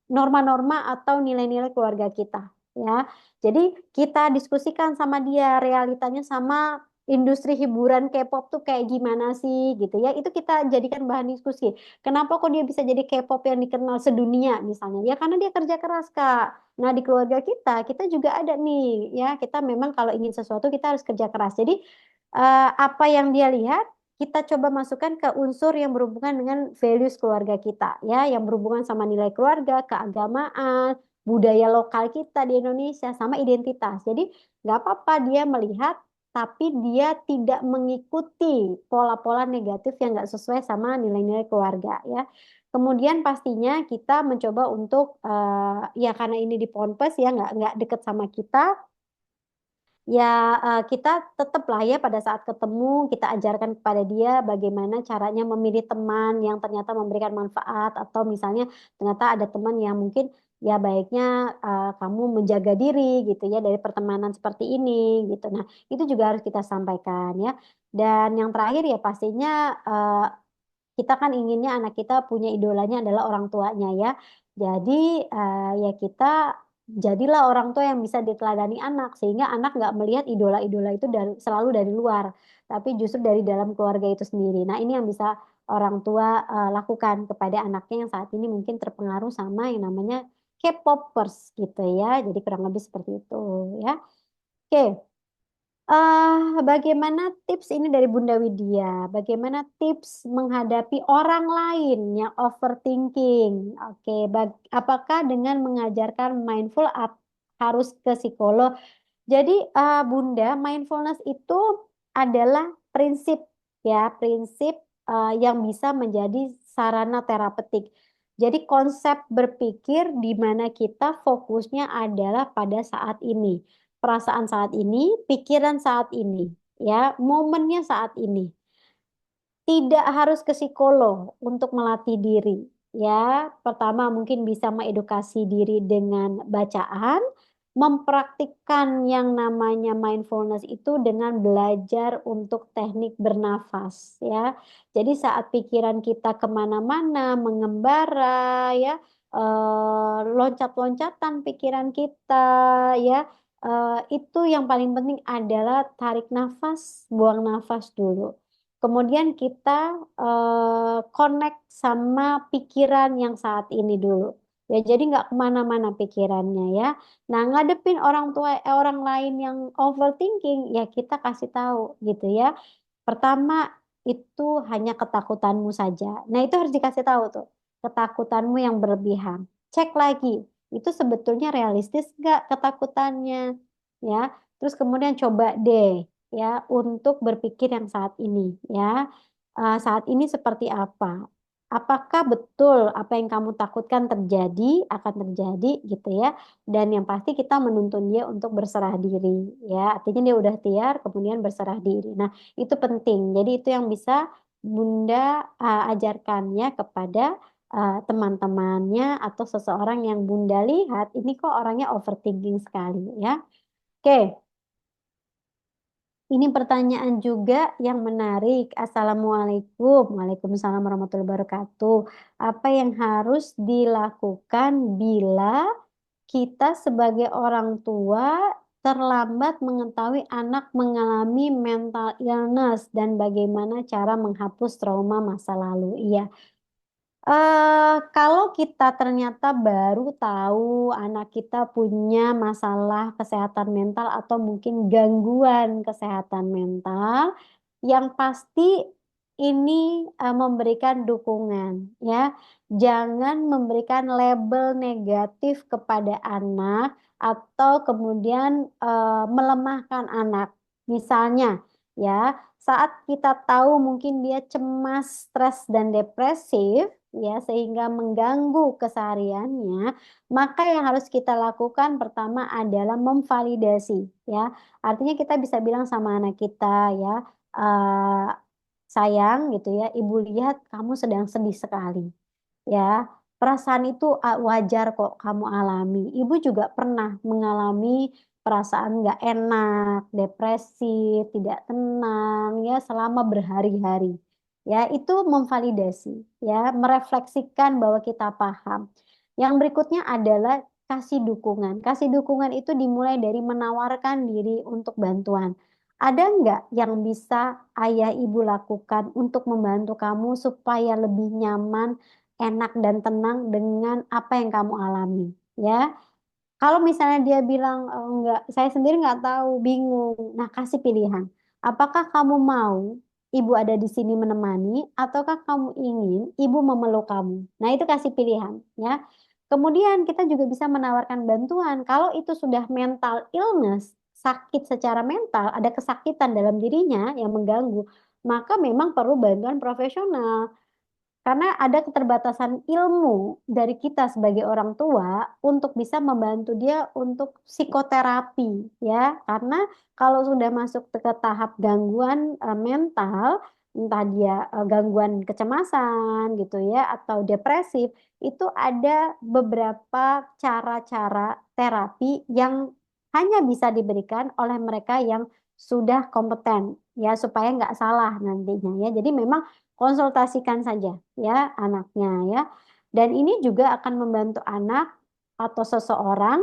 norma-norma atau nilai-nilai keluarga kita ya. Jadi kita diskusikan sama dia realitanya sama industri hiburan K-pop tuh kayak gimana sih gitu ya. Itu kita jadikan bahan diskusi. Kenapa kok dia bisa jadi K-pop yang dikenal sedunia misalnya? Ya karena dia kerja keras, Kak. Nah, di keluarga kita juga ada nih, ya, kita memang kalau ingin sesuatu kita harus kerja keras. Jadi, apa yang dia lihat, kita coba masukkan ke unsur yang berhubungan dengan values keluarga kita, ya, yang berhubungan sama nilai keluarga, keagamaan, budaya lokal kita di Indonesia, sama identitas. Jadi, nggak apa-apa dia melihat, tapi dia tidak mengikuti pola-pola negatif yang nggak sesuai sama nilai-nilai keluarga, ya. Kemudian pastinya kita mencoba untuk ya karena ini di Ponpes ya nggak deket sama kita, ya kita tetap lah ya pada saat ketemu kita ajarkan kepada dia bagaimana caranya memilih teman yang ternyata memberikan manfaat atau misalnya ternyata ada teman yang mungkin ya baiknya kamu menjaga diri gitu ya dari pertemanan seperti ini gitu. Nah, itu juga harus kita sampaikan ya. Dan yang terakhir ya pastinya kita kan inginnya anak kita punya idolanya adalah orang tuanya ya. Jadi ya kita Jadilah orang tua yang bisa diteladani anak, sehingga anak nggak melihat idola-idola itu selalu dari luar, tapi justru dari dalam keluarga itu sendiri. Nah, ini yang bisa orang tua lakukan kepada anaknya yang saat ini mungkin terpengaruh sama yang namanya K-popers gitu ya. Jadi kurang lebih seperti itu ya. Oke. Bagaimana tips ini dari Bunda Widya? Bagaimana tips menghadapi orang lain yang overthinking? Oke, apakah dengan mengajarkan mindful harus ke psikolog? Jadi, Bunda, mindfulness itu adalah prinsip ya, prinsip yang bisa menjadi sarana terapeutik. Jadi, konsep berpikir di mana kita fokusnya adalah pada saat ini, perasaan saat ini, pikiran saat ini, ya, momennya saat ini. Tidak harus ke psikolog untuk melatih diri. Ya, pertama mungkin bisa mengedukasi diri dengan bacaan, mempraktikkan yang namanya mindfulness itu dengan belajar untuk teknik bernafas. Ya, jadi saat pikiran kita kemana-mana, mengembara, ya, loncat-loncatan pikiran kita, ya, itu yang paling penting adalah tarik nafas, buang nafas dulu. Kemudian kita connect sama pikiran yang saat ini dulu. Ya, jadi nggak kemana-mana pikirannya ya. Nah, ngadepin orang tua, orang lain yang overthinking, ya kita kasih tahu gitu ya. Pertama, itu hanya ketakutanmu saja. Nah, itu harus dikasih tahu tuh. Ketakutanmu yang berlebihan. Cek lagi, itu sebetulnya realistis nggak ketakutannya? Ya, terus kemudian coba deh ya untuk berpikir yang saat ini ya. Saat ini seperti apa? Apakah betul apa yang kamu takutkan terjadi, akan terjadi gitu ya? Dan yang pasti kita menuntun dia untuk berserah diri ya. Artinya dia udah tiar, kemudian berserah diri. Nah, itu penting. Jadi itu yang bisa Bunda ajarkan ya kepada teman-temannya atau seseorang yang Bunda lihat ini kok orangnya overthinking sekali ya. Oke, ini pertanyaan juga yang menarik. Assalamualaikum. Waalaikumsalam warahmatullahi wabarakatuh. Apa yang harus dilakukan bila kita sebagai orang tua terlambat mengetahui anak mengalami mental illness dan bagaimana cara menghapus trauma masa lalu? Iya. Kalau kita ternyata baru tahu anak kita punya masalah kesehatan mental atau mungkin gangguan kesehatan mental, yang pasti ini memberikan dukungan, ya. Jangan memberikan label negatif kepada anak atau kemudian melemahkan anak. Misalnya, ya, saat kita tahu mungkin dia cemas, stres, dan depresif, ya sehingga mengganggu kesehariannya, maka yang harus kita lakukan pertama adalah memvalidasi ya. Artinya kita bisa bilang sama anak kita ya, eh, sayang gitu ya, ibu lihat kamu sedang sedih sekali ya. Perasaan itu wajar kok kamu alami. Ibu juga pernah mengalami perasaan nggak enak, depresi, tidak tenang ya selama berhari-hari. Ya, itu memvalidasi, ya, merefleksikan bahwa kita paham. Yang berikutnya adalah kasih dukungan. Kasih dukungan itu dimulai dari menawarkan diri untuk bantuan. Ada nggak yang bisa ayah ibu lakukan untuk membantu kamu supaya lebih nyaman, enak dan tenang dengan apa yang kamu alami? Ya, kalau misalnya dia bilang enggak, saya sendiri nggak tahu, bingung. Nah, kasih pilihan. Apakah kamu mau ibu ada di sini menemani, ataukah kamu ingin ibu memeluk kamu? Nah, itu kasih pilihan, ya. Kemudian kita juga bisa menawarkan bantuan. Kalau itu sudah mental illness, sakit secara mental, ada kesakitan dalam dirinya yang mengganggu, maka memang perlu bantuan profesional. Karena ada keterbatasan ilmu dari kita sebagai orang tua untuk bisa membantu dia untuk psikoterapi ya. Karena kalau sudah masuk ke tahap gangguan mental, entah dia gangguan kecemasan gitu ya atau depresif, itu ada beberapa cara-cara terapi yang hanya bisa diberikan oleh mereka yang sudah kompeten ya supaya nggak salah nantinya ya. Jadi memang konsultasikan saja ya anaknya ya. Dan ini juga akan membantu anak atau seseorang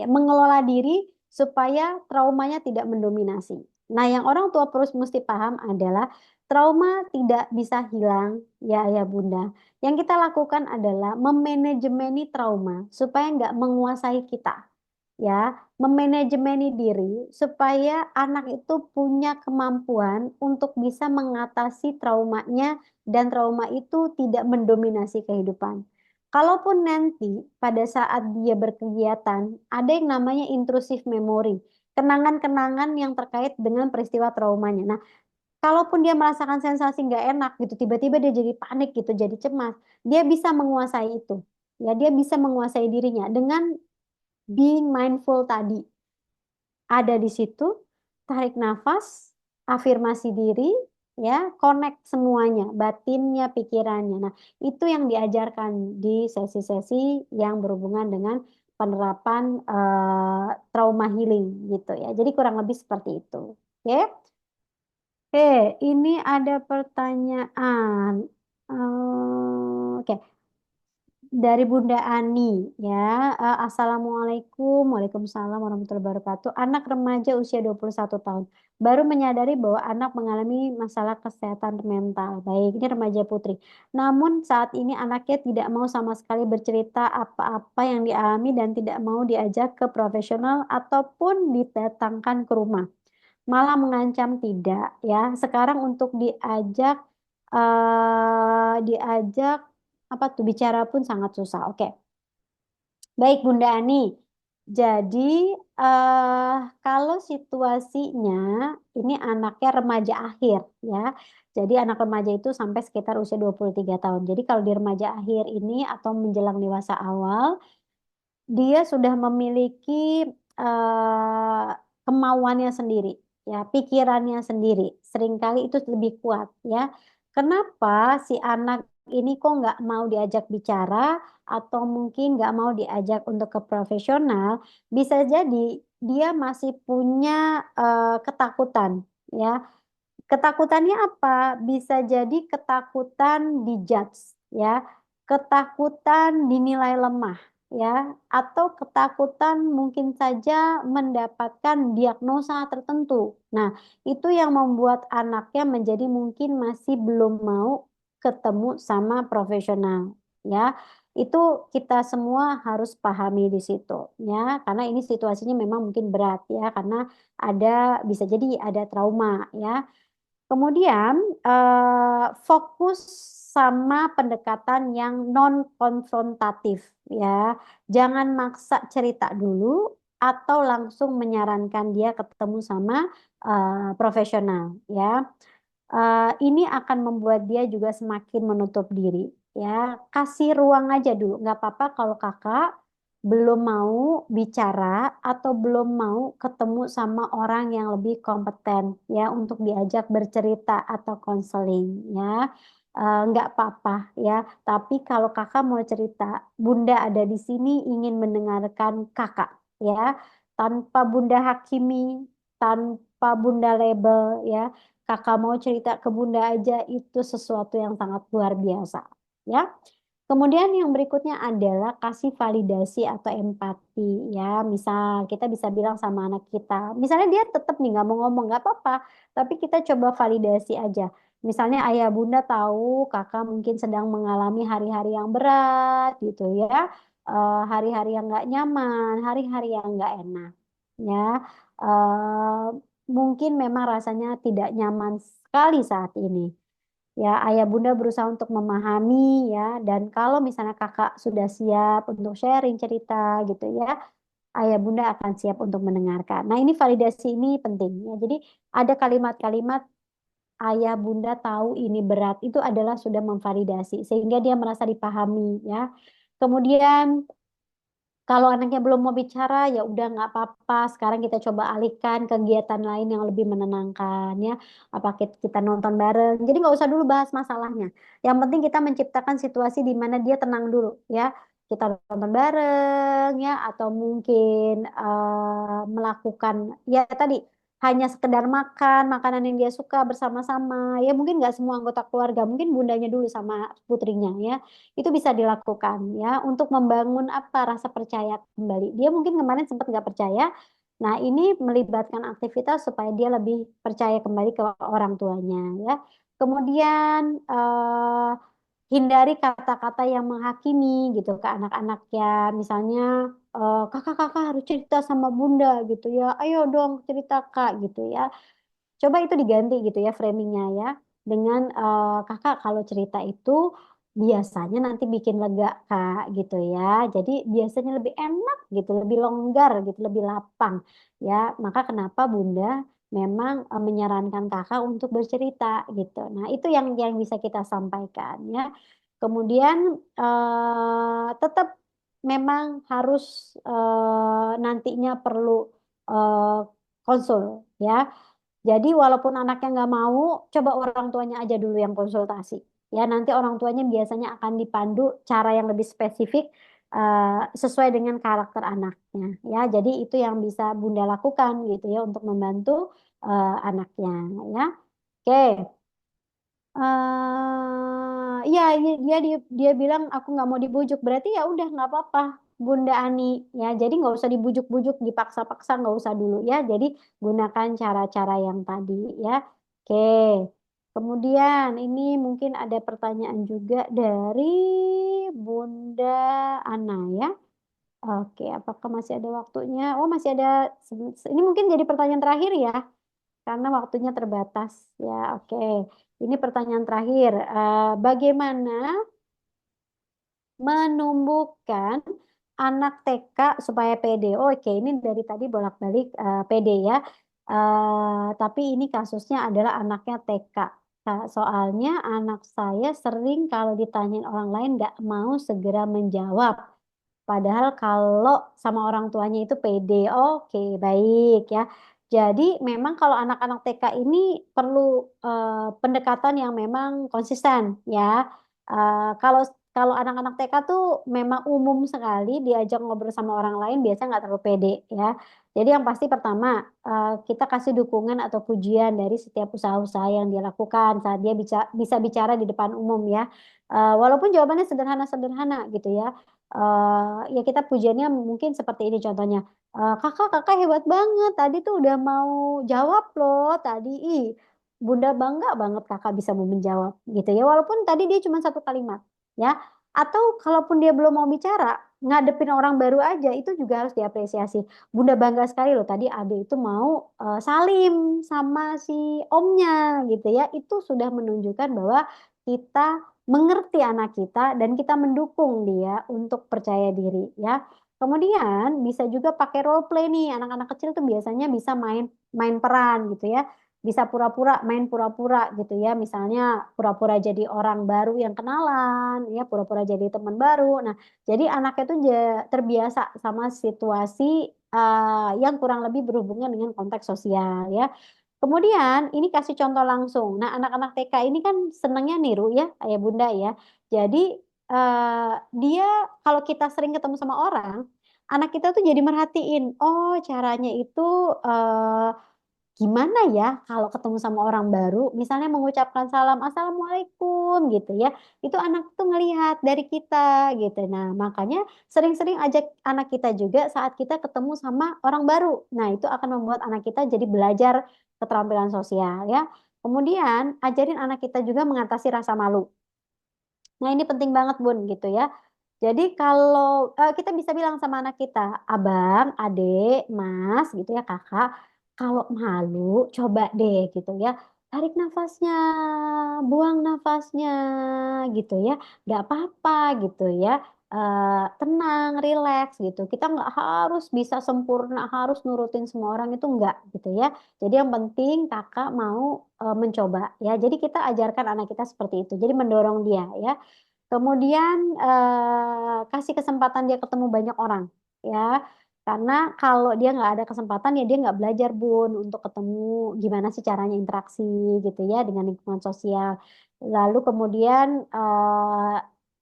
mengelola diri supaya traumanya tidak mendominasi. Nah, yang orang tua terus mesti paham adalah trauma tidak bisa hilang, ya ayah bunda. Yang kita lakukan adalah memanajemeni trauma supaya nggak menguasai kita, ya, memanajemeni diri supaya anak itu punya kemampuan untuk bisa mengatasi traumanya dan trauma itu tidak mendominasi kehidupan. Kalaupun nanti pada saat dia berkegiatan, ada yang namanya intrusive memory, kenangan-kenangan yang terkait dengan peristiwa traumanya. Nah, kalaupun dia merasakan sensasi nggak enak gitu, tiba-tiba dia jadi panik gitu, jadi cemas, dia bisa menguasai itu. Ya, dia bisa menguasai dirinya dengan being mindful tadi. Ada di situ, tarik nafas, afirmasi diri, ya, connect semuanya, batinnya, pikirannya. Nah, itu yang diajarkan di sesi-sesi yang berhubungan dengan penerapan trauma healing gitu ya. Jadi kurang lebih seperti itu. Oke, oke, ini ada pertanyaan. Oke, dari Bunda Ani ya. Assalamualaikum, Waalaikumsalam warahmatullahi wabarakatuh. Anak remaja usia 21 tahun baru menyadari bahwa anak mengalami masalah kesehatan mental. Baik, ini remaja putri. Namun saat ini anaknya tidak mau sama sekali bercerita apa-apa yang dialami dan tidak mau diajak ke profesional ataupun didatangkan ke rumah. Malah mengancam tidak ya. Sekarang untuk diajak apa tuh bicara pun sangat susah. Oke, baik Bunda Ani. Jadi eh kalau situasinya ini anaknya remaja akhir ya. Jadi anak remaja itu sampai sekitar usia 23 tahun. Jadi kalau di remaja akhir ini atau menjelang dewasa awal, dia sudah memiliki eh, kemauannya sendiri, ya, pikirannya sendiri. Seringkali itu lebih kuat, ya. Kenapa si anak ini kok nggak mau diajak bicara atau mungkin nggak mau diajak untuk ke profesional? Bisa jadi dia masih punya ketakutan, ya. Ketakutannya apa? Bisa jadi ketakutan dijudge, ya, ketakutan dinilai lemah, ya, atau ketakutan mungkin saja mendapatkan diagnosa tertentu. Nah, itu yang membuat anaknya menjadi mungkin masih belum mau ketemu sama profesional, ya. Itu kita semua harus pahami di situ, ya, karena ini situasinya memang mungkin berat, ya, karena ada bisa jadi ada trauma, ya. Kemudian fokus sama pendekatan yang non konfrontatif ya. Jangan maksa cerita dulu atau langsung menyarankan dia ketemu sama profesional ya. Ini akan membuat dia juga semakin menutup diri ya. Kasih ruang aja dulu, nggak apa-apa kalau kakak belum mau bicara atau belum mau ketemu sama orang yang lebih kompeten ya untuk diajak bercerita atau konseling ya. Nggak apa-apa ya. Tapi kalau kakak mau cerita, Bunda ada di sini ingin mendengarkan kakak ya, tanpa Bunda hakimi, tanpa Bunda label ya. Kakak mau cerita ke Bunda aja itu sesuatu yang sangat luar biasa ya. Kemudian yang berikutnya adalah kasih validasi atau empati ya. Misal kita bisa bilang sama anak kita, misalnya dia tetap nih nggak mau ngomong nggak apa-apa, tapi kita coba validasi aja. Misalnya ayah bunda tahu kakak mungkin sedang mengalami hari-hari yang berat gitu ya. Hari-hari yang nggak nyaman, hari-hari yang nggak enak ya. Mungkin memang rasanya tidak nyaman sekali saat ini. Ya, ayah bunda berusaha untuk memahami ya, dan kalau misalnya kakak sudah siap untuk sharing cerita gitu ya, ayah bunda akan siap untuk mendengarkan. Nah, ini validasi ini penting ya. Jadi ada kalimat-kalimat ayah bunda tahu ini berat itu adalah sudah memvalidasi sehingga dia merasa dipahami ya. Kemudian kalau anaknya belum mau bicara, ya udah nggak apa-apa. Sekarang kita coba alihkan kegiatan lain yang lebih menenangkan ya. Apa kita nonton bareng. Jadi nggak usah dulu bahas masalahnya. Yang penting kita menciptakan situasi di mana dia tenang dulu ya. Kita nonton bareng ya, atau mungkin melakukan ya tadi. hanya sekedar makan makanan yang dia suka bersama-sama, ya mungkin nggak semua anggota keluarga, mungkin bundanya dulu sama putrinya ya, itu bisa dilakukan ya untuk membangun apa rasa percaya kembali. Dia mungkin kemarin sempat nggak percaya, nah ini melibatkan aktivitas supaya dia lebih percaya kembali ke orang tuanya ya. Kemudian hindari kata-kata yang menghakimi gitu ke anak-anaknya. Misalnya kakak-kakak harus cerita sama bunda gitu ya. Ayo dong cerita kak gitu ya. Coba itu diganti gitu ya framingnya ya. Dengan kakak kalau cerita itu biasanya nanti bikin lega kak gitu ya. Jadi biasanya lebih enak gitu, lebih longgar gitu, lebih lapang ya. Maka kenapa bunda memang menyarankan kakak untuk bercerita gitu. Nah itu yang bisa kita sampaikan ya. Kemudian tetap memang harus nantinya perlu eh, konsul ya. Jadi walaupun anaknya nggak mau, coba orang tuanya aja dulu yang konsultasi. Ya, nanti orang tuanya biasanya akan dipandu cara yang lebih spesifik sesuai dengan karakter anaknya. Ya, jadi itu yang bisa Bunda lakukan gitu ya untuk membantu anaknya. Ya, oke. Dia bilang aku nggak mau dibujuk. Berarti ya udah nggak apa-apa, Bunda Ani. Ya, jadi nggak usah dibujuk-bujuk, dipaksa-paksa nggak usah dulu ya. Jadi gunakan cara-cara yang tadi ya. Oke. Kemudian ini mungkin ada pertanyaan juga dari Bunda Ana ya. Oke, apakah masih ada waktunya? Oh, masih ada. Ini mungkin jadi pertanyaan terakhir ya karena waktunya terbatas. Ya, oke. Ini pertanyaan terakhir. Bagaimana menumbuhkan anak TK supaya pede? Oh, oke, ini dari tadi bolak-balik pede ya. Tapi ini kasusnya adalah anaknya TK. Soalnya anak saya sering kalau ditanyain orang lain nggak mau segera menjawab. Padahal kalau sama orang tuanya itu pede, oke, baik ya. Jadi memang kalau anak-anak TK ini perlu pendekatan yang memang konsisten ya. Kalau kalau anak-anak TK tuh memang umum sekali diajak ngobrol sama orang lain biasanya nggak terlalu pede ya. Jadi yang pasti pertama kita kasih dukungan atau pujian dari setiap usaha-usaha yang dia lakukan saat dia bisa bicara di depan umum ya. Walaupun jawabannya sederhana-sederhana gitu ya. Ya kita pujiannya mungkin seperti ini contohnya. Kakak hebat banget. Tadi tuh udah mau jawab loh. Tadi Bunda bangga banget kakak bisa mau menjawab gitu ya. Walaupun tadi dia cuma satu kalimat ya. Atau kalaupun dia belum mau bicara, ngadepin orang baru aja itu juga harus diapresiasi. Bunda bangga sekali loh tadi Ade itu mau salim sama si omnya gitu ya. Itu sudah menunjukkan bahwa kita mengerti anak kita dan kita mendukung dia untuk percaya diri ya. Kemudian bisa juga pakai role play nih. Anak-anak kecil tuh biasanya bisa main main peran gitu ya. Bisa pura-pura main pura-pura gitu ya. Misalnya pura-pura jadi orang baru yang kenalan ya, pura-pura jadi teman baru. Nah, jadi anaknya tuh terbiasa sama situasi yang kurang lebih berhubungan dengan konteks sosial ya. Kemudian ini kasih contoh langsung. Nah, anak-anak TK ini kan senangnya niru ya, ayah bunda ya. Jadi dia kalau kita sering ketemu sama orang, anak kita tuh jadi merhatiin. Oh, caranya itu eh, gimana ya kalau ketemu sama orang baru, misalnya mengucapkan salam Assalamualaikum gitu ya, itu anak tuh ngelihat dari kita gitu. Nah, makanya sering-sering ajak anak kita juga saat kita ketemu sama orang baru. Nah, itu akan membuat anak kita jadi belajar keterampilan sosial ya. Kemudian ajarin anak kita juga mengatasi rasa malu. Nah, ini penting banget Bun gitu ya. Jadi kalau kita bisa bilang sama anak kita, abang, adek, mas, gitu ya kakak, kalau malu coba deh gitu ya, tarik nafasnya, buang nafasnya, gitu ya, nggak apa-apa gitu ya. Tenang, rileks gitu. Kita nggak harus bisa sempurna, harus nurutin semua orang itu nggak gitu ya. Jadi yang penting kakak mau mencoba ya. Jadi kita ajarkan anak kita seperti itu. Jadi mendorong dia ya. Kemudian kasih kesempatan dia ketemu banyak orang, ya. Karena kalau dia nggak ada kesempatan ya dia nggak belajar Bun untuk ketemu gimana sih caranya interaksi gitu ya dengan lingkungan sosial. Lalu kemudian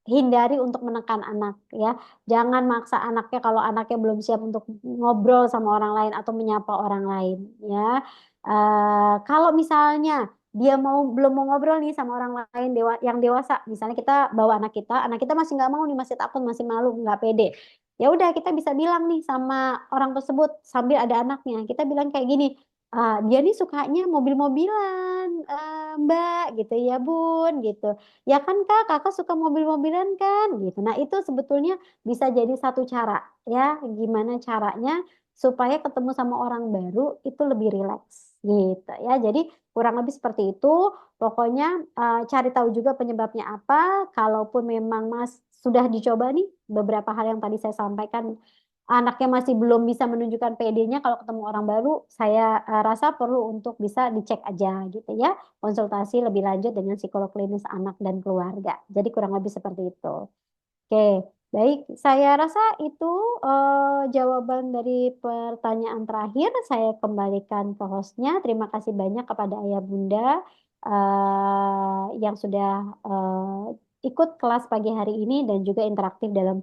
hindari untuk menekan anak ya. Jangan maksa anaknya kalau anaknya belum siap untuk ngobrol sama orang lain atau menyapa orang lain ya. Kalau misalnya dia belum mau ngobrol nih sama orang lain yang dewasa, misalnya kita bawa anak kita masih nggak mau nih, masih takut, masih malu, nggak pede. Ya udah kita bisa bilang nih sama orang tersebut sambil ada anaknya. Kita bilang kayak gini, dia nih sukanya mobil-mobilan, Mbak gitu ya Bun gitu. Ya kan Kak, Kakak suka mobil-mobilan kan gitu. Nah, itu sebetulnya bisa jadi satu cara ya. Gimana caranya supaya ketemu sama orang baru itu lebih rileks gitu ya. Jadi kurang lebih seperti itu. Pokoknya cari tahu juga penyebabnya apa. Kalaupun memang Mas sudah dicoba nih beberapa hal yang tadi saya sampaikan, anaknya masih belum bisa menunjukkan PD-nya kalau ketemu orang baru, saya rasa perlu untuk bisa dicek aja gitu ya, konsultasi lebih lanjut dengan psikolog klinis anak dan keluarga. Jadi kurang lebih seperti itu. Oke, baik. Saya rasa itu jawaban dari pertanyaan terakhir. Saya kembalikan ke hostnya. Terima kasih banyak kepada Ayah Bunda yang sudah ikut kelas pagi hari ini dan juga interaktif dalam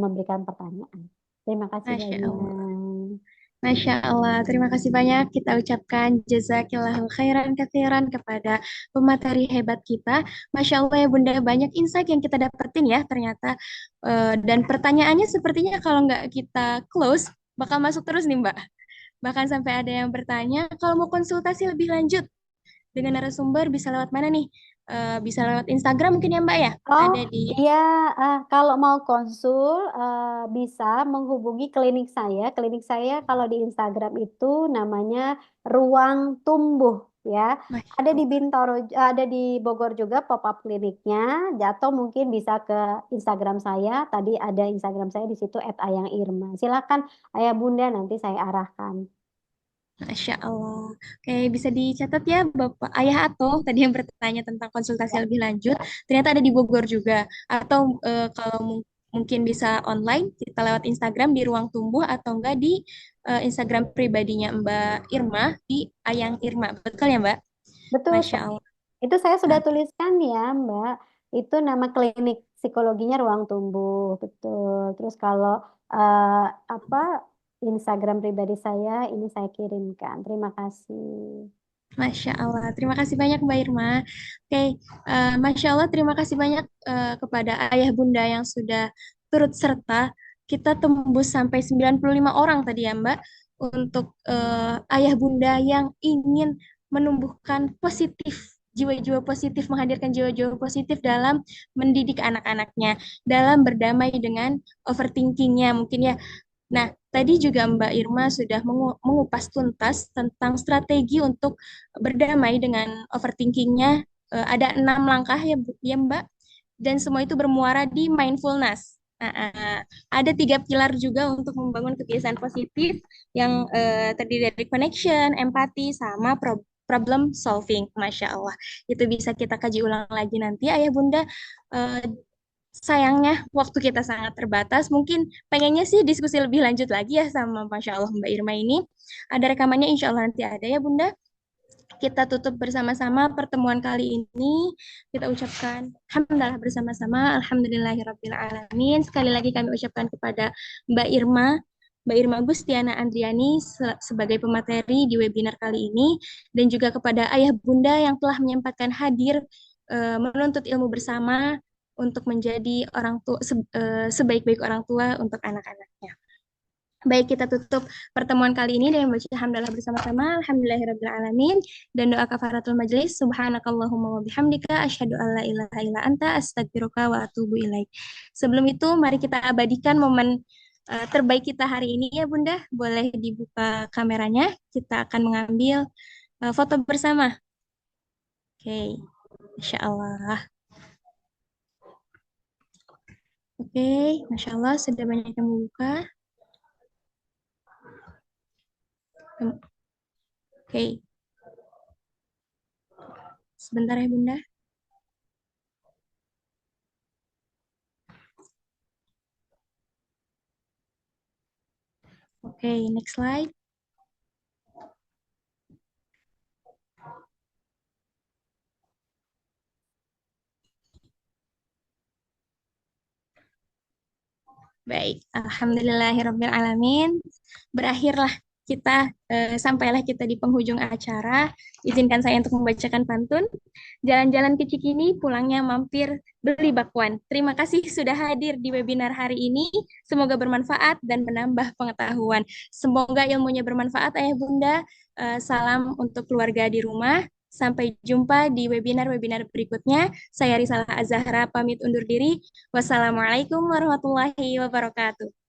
memberikan pertanyaan. Terima kasih Masya Allah. banyak. Masya Allah, terima kasih banyak kita ucapkan jazakillahul khairan katsiran kepada pemateri hebat kita. Masya Allah ya Bunda, banyak insight yang kita dapetin ya ternyata. Dan pertanyaannya sepertinya kalau nggak kita close, bakal masuk terus nih Mbak. Bahkan sampai ada yang bertanya, kalau mau konsultasi lebih lanjut dengan narasumber bisa lewat mana nih? Bisa lewat Instagram mungkin ya Mbak ya? Oh Ada di... iya, kalau mau konsul bisa menghubungi klinik saya. Klinik saya kalau di Instagram itu namanya Ruang Tumbuh ya. Masya Ada di Allah. Bintaro, ada di Bogor juga pop-up kliniknya. Atau mungkin bisa ke Instagram saya. Tadi ada Instagram saya di situ @ayangirma. Silakan Ayah Bunda nanti saya arahkan. Masya Allah. Oke, bisa dicatat ya Bapak Ayah atau tadi yang bertanya tentang konsultasi lebih lanjut, ternyata ada di Bogor juga. Atau kalau mungkin bisa online, kita lewat Instagram di Ruang Tumbuh atau enggak di Instagram pribadinya Mbak Irma di Ayang Irma. Betul ya Mbak? Betul Masya sekali. Allah. Itu saya sudah Nah, tuliskan ya, Mbak. Itu nama klinik psikologinya Ruang Tumbuh, betul. Terus kalau eh, apa Instagram pribadi saya ini saya kirimkan. Terima kasih. Masya Allah, terima kasih banyak Mbak Irma. Oke, Masya Allah, terima kasih banyak kepada ayah bunda yang sudah turut serta. Kita tembus sampai 95 orang tadi ya Mbak, untuk ayah bunda yang ingin menumbuhkan positif, jiwa-jiwa positif, menghadirkan jiwa-jiwa positif dalam mendidik anak-anaknya, dalam berdamai dengan overthinkingnya mungkin ya. Nah, tadi juga Mbak Irma sudah mengupas tuntas tentang strategi untuk berdamai dengan overthinkingnya. Ada 6 langkah ya, ya Mbak, dan semua itu bermuara di mindfulness. Nah, ada 3 pilar juga untuk membangun kebiasaan positif yang terdiri dari connection, empati, sama problem solving. Masya Allah. Itu bisa kita kaji ulang lagi nanti, Ayah Bunda. Eh, Sayangnya waktu kita sangat terbatas. Mungkin pengennya sih diskusi lebih lanjut lagi ya sama Masya Allah Mbak Irma ini. Ada rekamannya insya Allah nanti ada ya Bunda. Kita tutup bersama-sama pertemuan kali ini. Kita ucapkan Alhamdulillah bersama-sama. Alhamdulillahirabbil alamin. Sekali lagi kami ucapkan kepada Mbak Irma, Mbak Irma Gustiana Andriani sebagai pemateri di webinar kali ini, dan juga kepada Ayah Bunda yang telah menyempatkan hadir menuntut ilmu bersama untuk menjadi orang tua sebaik-baik orang tua untuk anak-anaknya. Baik, kita tutup pertemuan kali ini dengan membaca hamdalah bersama-sama. Alhamdulillahirrahmanirrahim. Dan doa kafaratul majelis. Subhanakallahumma wa bihamdika. Asyhadu an la ilaha illa anta. Astagfiruka wa atubu ilaik. Sebelum itu, mari kita abadikan momen terbaik kita hari ini ya Bunda. Boleh dibuka kameranya. Kita akan mengambil foto bersama. Oke, Masya Allah. Oke, Masya Allah sudah banyak yang membuka. Oke, sebentar ya Bunda. Oke, next slide. Baik, alhamdulillahirrabbilalamin. Berakhirlah sampailah kita di penghujung acara. Izinkan saya untuk membacakan pantun. Jalan-jalan ke Cikini, pulangnya mampir beli bakwan. Terima kasih sudah hadir di webinar hari ini. Semoga bermanfaat dan menambah pengetahuan. Semoga ilmunya bermanfaat, Ayah Bunda. Salam untuk keluarga di rumah. Sampai jumpa di webinar-webinar berikutnya. Saya Risalah Azahra pamit undur diri. Wassalamualaikum warahmatullahi wabarakatuh.